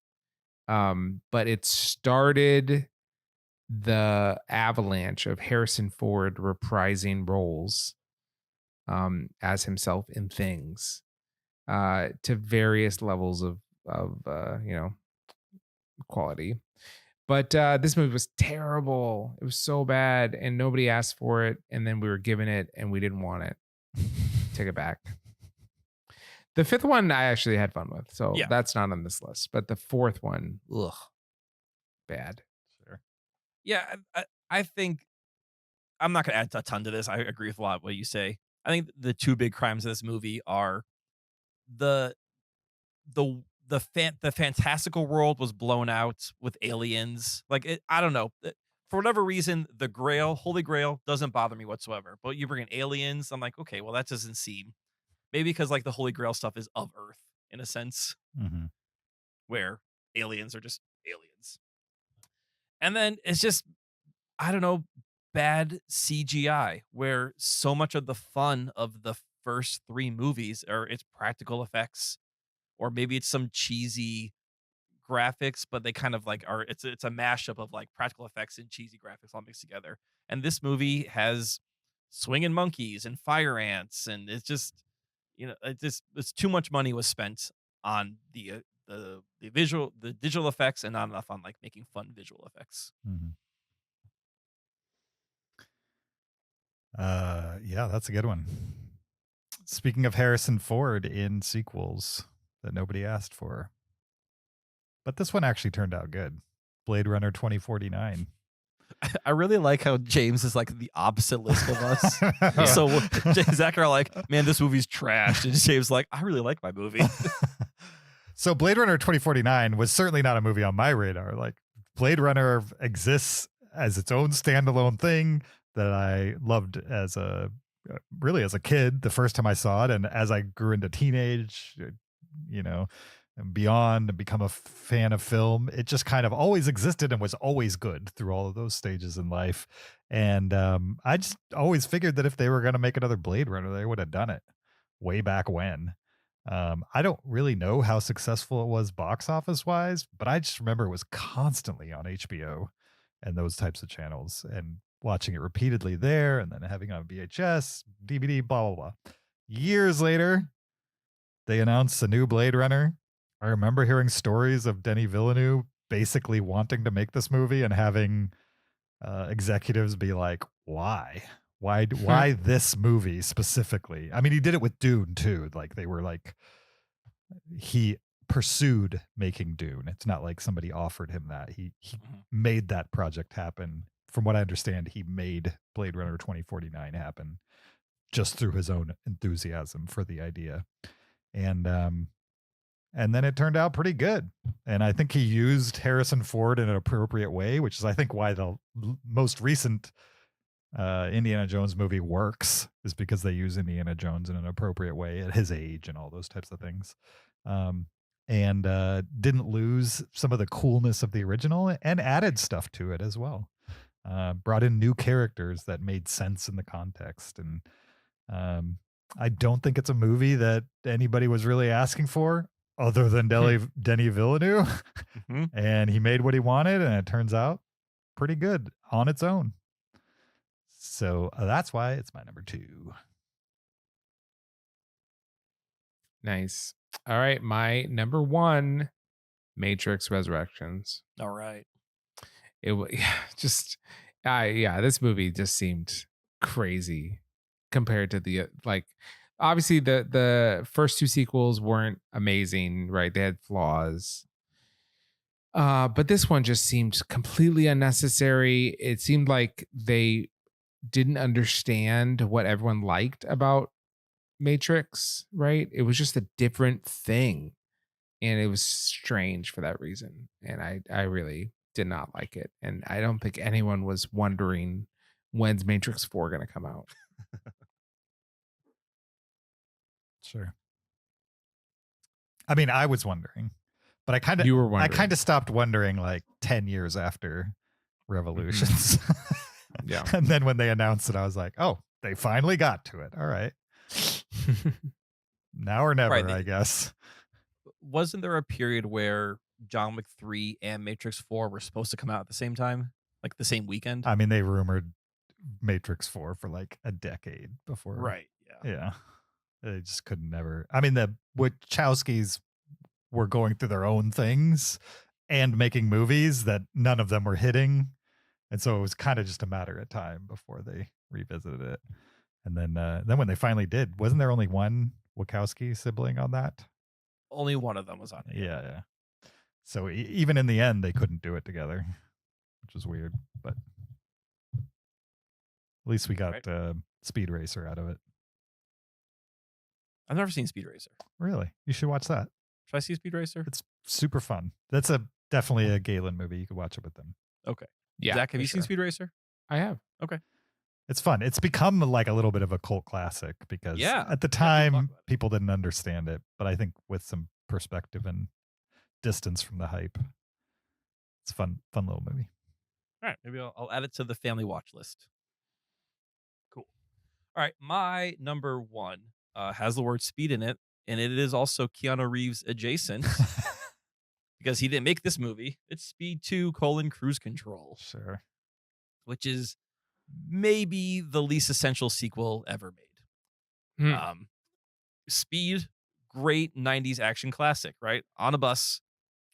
But it started the avalanche of Harrison Ford reprising roles as himself in things to various levels of quality. But this movie was terrible. It was so bad, and nobody asked for it, and then we were given it, and we didn't want it. Take it back. The fifth one I actually had fun with, so Yeah. that's not on this list. But the fourth one, ugh, bad. Sure. Yeah, I think I'm not going to add a ton to this. I agree with a lot of what you say. I think the two big crimes of this movie are the the fantastical world was blown out with aliens. Like I don't know. For whatever reason, the Grail, Holy Grail, doesn't bother me whatsoever. But you bring in aliens, I'm like, okay, well that doesn't seem. Maybe because like the Holy Grail stuff is of Earth in a sense, Mhm. where aliens are just aliens. And then it's just I don't know, bad CGI where so much of the fun of the first three movies are its practical effects, or maybe it's some cheesy graphics, but they kind of like are it's a mashup of like practical effects and cheesy graphics all mixed together. And this movie has swinging monkeys and fire ants, and it's just it's too much money was spent on the digital effects and not enough on like making fun visual effects. Mhm. Yeah, that's a good one. Speaking of Harrison Ford in sequels that nobody asked for, but this one actually turned out good. Blade Runner 2049. I really like how James is like the opposite list of us. So Zach are like, man, this movie's trash, and James like, I really like my movie. So Blade Runner 2049 was certainly not a movie on my radar. Like Blade Runner exists as its own standalone thing that I loved as a kid the first time I saw it, and as I grew into teenage, and beyond, and become a fan of film, it just kind of always existed and was always good through all of those stages in life. And I just always figured that if they were going to make another Blade Runner, they would have done it way back when. I don't really know how successful it was box office wise, but I just remember it was constantly on HBO and those types of channels, and watching it repeatedly there, and then having it on VHS, DVD, blah, blah, blah. Years later, they announced a new Blade Runner. I remember hearing stories of Denis Villeneuve basically wanting to make this movie and having executives be like, why? Why this movie specifically? I mean, he did it with Dune too. Like they were like, he pursued making Dune. It's not like somebody offered him that. He made that project happen. From what I understand, he made Blade Runner 2049 happen just through his own enthusiasm for the idea. And then it turned out pretty good. And I think he used Harrison Ford in an appropriate way, which is I think why the most recent Indiana Jones movie works, is because they use Indiana Jones in an appropriate way at his age and all those types of things. And didn't lose some of the coolness of the original, and added stuff to it as well. Brought in new characters that made sense in the context. And I don't think it's a movie that anybody was really asking for other than Denis Villeneuve. And he made what he wanted, and it turns out pretty good on its own. So that's why it's my number 2. Nice. All right, my number 1, Matrix Resurrections. All right. It was just, this movie just seemed crazy compared to the obviously the first 2 sequels weren't amazing, right? They had flaws. But this one just seemed completely unnecessary. It seemed like they didn't understand what everyone liked about Matrix, right? It was just a different thing, and it was strange for that reason. And I really did not like it, and I don't think anyone was wondering when's Matrix 4 going to come out. Sure. I mean, I was wondering, But I You were I wondering. kind of stopped wondering like 10 years after Revolutions. Yeah. And then when they announced it, I was like, oh, they finally got to it. All right. Now or never, Right, I guess. Wasn't there a period where John Wick 3 and Matrix 4 were supposed to come out at the same time? Like the same weekend? I mean, they rumored Matrix 4 for like a decade before. Right. Yeah. Yeah. They just couldn't never. I mean, the Wachowskis were going through their own things and making movies that none of them were hitting. And so it was kind of just a matter of time before they revisited it. And then when they finally did, wasn't there only one Wachowski sibling on that? Only one of them was on it. Yeah. So even in the end, they couldn't do it together, which was weird. But at least we got Speed Racer out of it. I've never seen Speed Racer. Really? You should watch that. Should I see Speed Racer? It's super fun. That's definitely a Galen movie. You could watch it with them. Okay. Yeah. Zach, have for you seen sure. Speed Racer? I have. It's fun. It's become like a little bit of a cult classic because Yeah. at the Yeah, people talk time about it. people didn't understand it. But I think with some perspective and distance from the hype, it's a fun little movie. All right. Maybe I'll add it to the family watch list. Cool. All right. My number one has the word speed in it, and it is also Keanu Reeves adjacent because he didn't make this movie. It's Speed 2: Cruise Control, Sure. which is maybe the least essential sequel ever made. Hmm. Speed, great 90s action classic, right? On a bus,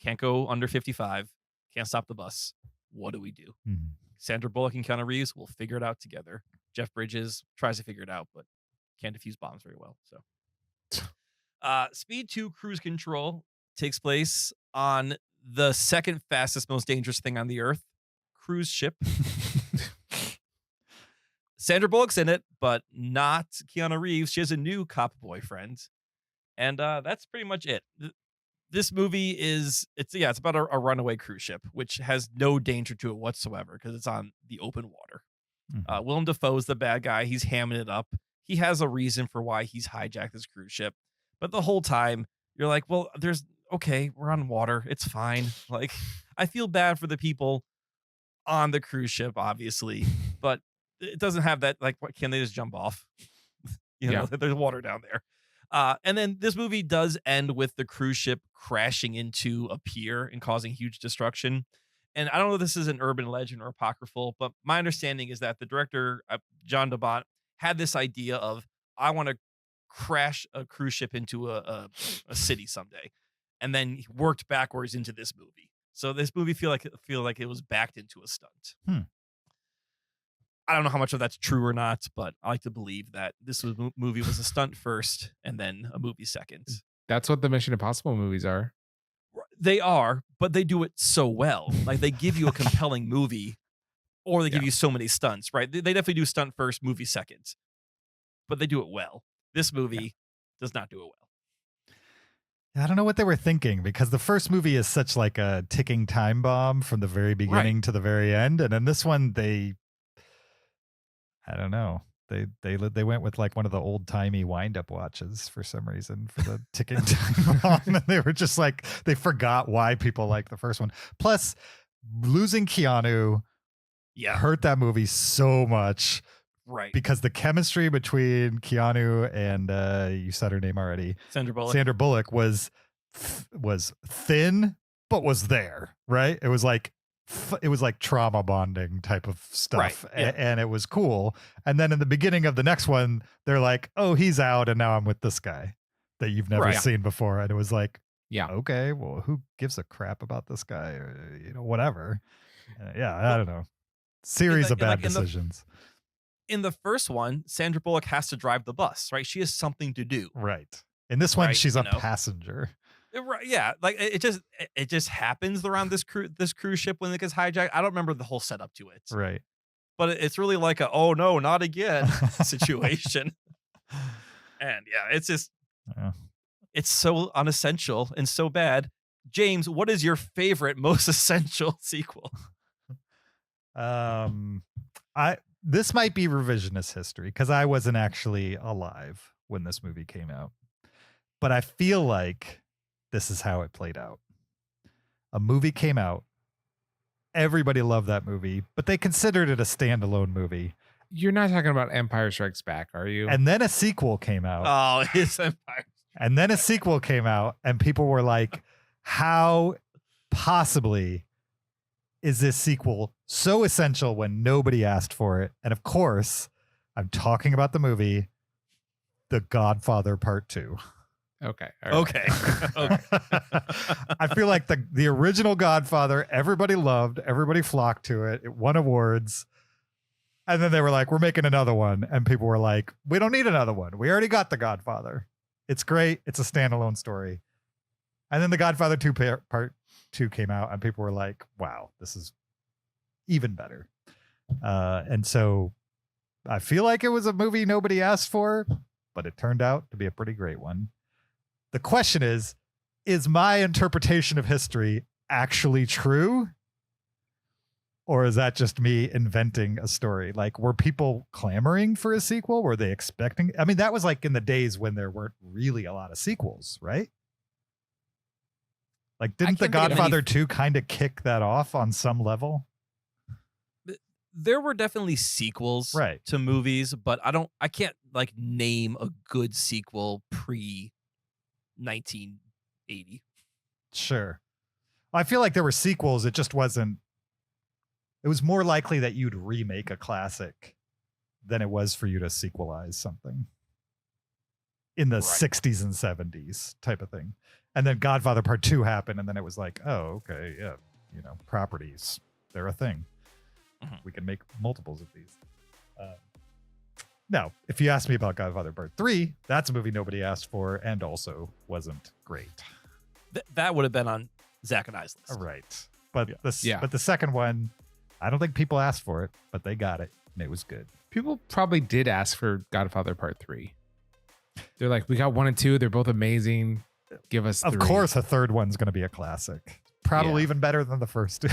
can't go under 55, can't stop the bus. What do we do? Mhm. Sandra Bullock and Keanu Reeves will figure it out together. Jeff Bridges tries to figure it out, but can't defuse bombs very well. So, Speed 2: Cruise Control takes place on the second fastest, most dangerous thing on the earth, cruise ship. Sandra Bullock's in it, but not Keanu Reeves. She has a new cop boyfriend, and that's pretty much it. This movie it's about a runaway cruise ship, which has no danger to it whatsoever because it's on the open water. Mhm. Willem Dafoe's the bad guy. He's hamming it up. He has a reason for why he's hijacked this cruise ship, but the whole time you're like, well, we're on water. It's fine. Like, I feel bad for the people on the cruise ship, obviously, but it doesn't have that, like, what, can they just jump off? There's water down there. And then this movie does end with the cruise ship crashing into a pier and causing huge destruction. And I don't know if this is an urban legend or apocryphal, but my understanding is that the director, John DeBont, had this idea of, I want to crash a cruise ship into a city someday. And then he worked backwards into this movie. So this movie feel like it was backed into a stunt. I don't know how much of that's true or not, but I like to believe that this movie was a stunt first and then a movie second. That's what the Mission Impossible movies are. They are, but they do it so well. Like, they give you a compelling movie, or they give you so many stunts, right? They definitely do stunt first, movie second, but they do it well. This movie does not do it well. I don't know what they were thinking because the first movie is such like a ticking time bomb from the very beginning to the very end. And in this one, I don't know. They went with like one of the old timey wind up watches for some reason for the ticking time bomb. And they were just like, they forgot why people like the first one. Plus, losing Keanu hurt that movie so much. Right. Because the chemistry between Keanu and you said her name already, Sandra Bullock was thin, but was there, right? It was like trauma bonding type of stuff, right. Yeah. And it was cool. And then in the beginning of the next one, they're like, "Oh, he's out, and now I'm with this guy that you've never seen before." And it was like, okay, well, who gives a crap about this guy? Or, whatever. I don't know. Series of bad decisions. In the first one, Sandra Bullock has to drive the bus, right? She has something to do. Right. In this one, she's a passenger. Right, yeah, like it just happens around this cruise ship when it gets hijacked. I don't remember the whole setup to it, right? But it's really like a oh no, not again situation. And it's just it's so unessential and so bad. James, what is your favorite, most essential sequel? This might be revisionist history because I wasn't actually alive when this movie came out, but I feel like this is how it played out. A movie came out. Everybody loved that movie, but they considered it a standalone movie. You're not talking about Empire Strikes Back, are you? And then a sequel came out. Oh, it's Empire. And then a sequel came out, and people were like, how possibly is this sequel so essential when nobody asked for it? And of course, I'm talking about the movie The Godfather Part 2. Okay. All right. Okay. I feel like the original Godfather, everybody loved, everybody flocked to it. It won awards. And then they were like, we're making another one. And people were like, we don't need another one. We already got The Godfather. It's great. It's a standalone story. And then The Godfather 2 Part 2 came out, and people were like, wow, this is even better. And so I feel like it was a movie nobody asked for, but it turned out to be a pretty great one. The question is my interpretation of history actually true? Or is that just me inventing a story? Like, were people clamoring for a sequel? Were they expecting? I mean, that was like in the days when there weren't really a lot of sequels, right? Like, didn't The can't think of Godfather 2 kind of kick that off on some level? There were definitely sequels Right. to movies, but I can't like name a good sequel pre 1980. Sure. I feel like there were sequels. It just wasn't. It was more likely that you'd remake a classic than it was for you to sequelize something in the 60s and 70s type of thing. And then Godfather Part 2 happened, and then it was like, oh, okay, yeah, properties, they're a thing. Mhm. We can make multiples of these. Now, if you ask me about Godfather Part 3, that's a movie nobody asked for and also wasn't great. That would have been on Zach and I's list. Right. But Yeah. but the second one, I don't think people asked for it, but they got it, and it was good. People probably did ask for Godfather Part 3. They're like, we got 1 and 2. They're both amazing. Give us 3. Of course, a third one's going to be a classic. Probably Yeah. even better than the first two.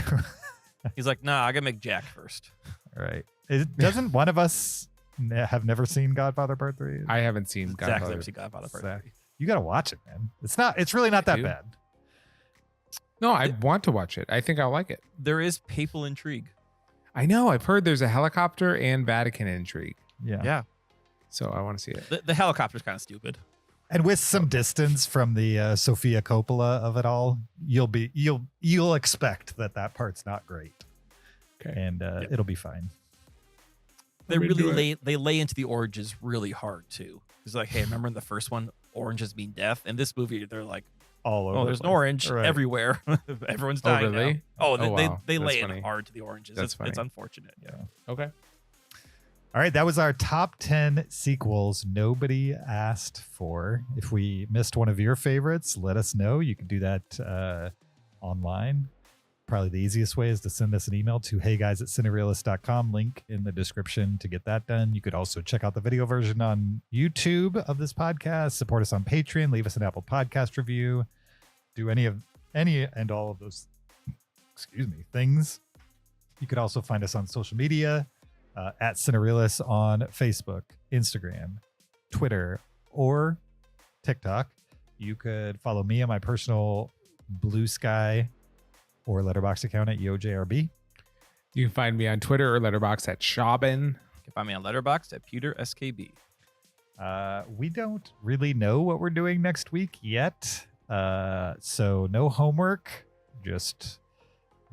He's like, nah, I gotta make Jack first. Right. Doesn't one of us have never seen Godfather Part 3? I haven't seen Zach's Godfather. never seen Godfather Part Zach. 3. You got to watch it, man. It's really not that do. bad. No, I want to watch it. I think I'll like it. There is papal intrigue. I know. I've heard there's a helicopter and Vatican intrigue. Yeah. Yeah. So I want to see it. The helicopter's kind of stupid. And with some distance from the Sofia Coppola of it all, you'll expect that part's not great. Okay. And it'll be fine. They I'm into really lay into the oranges really hard too. It's like, hey, remember in the first one, oranges mean death. In this movie, they're like, All over. oh, the there's an place. orange Right. everywhere. Everyone's Oh, dying really? now. Oh, Oh, wow. they That's lay funny. in hard to the oranges. That's It's funny. unfortunate. Yeah. Okay. All right, that was our top 10 sequels nobody asked for. If we missed one of your favorites, let us know. You can do that online. Probably the easiest way is to send us an email to heyguys@cinereelists.com. Link in the description to get that done. You could also check out the video version on YouTube of this podcast. Support us on Patreon. Leave us an Apple Podcast review. Do any and all of those things. You could also find us on social media. At Cinereelists on Facebook, Instagram, Twitter, or TikTok. You could follow me on my personal Blue Sky or Letterboxd account at YoJRB. You can find me on Twitter or Letterboxd at Shaubin. You can find me on Letterboxd at Peter SKB. We don't really know what we're doing next week yet. So no homework. Just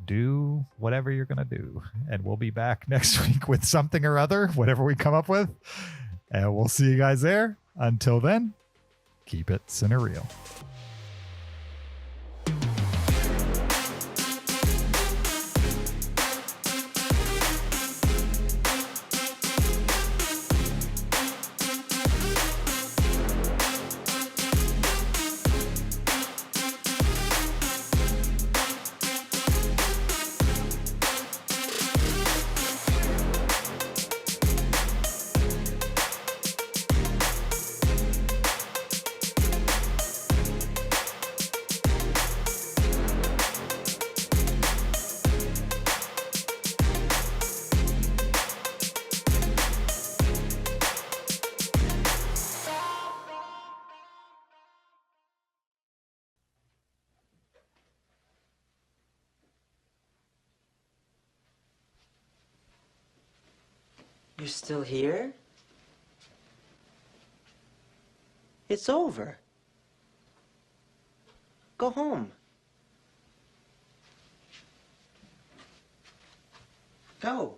do whatever you're going to do. And we'll be back next week with something or other, whatever we come up with. And we'll see you guys there. Until then, keep it cinereal. You're still here? It's over. Go home. Go.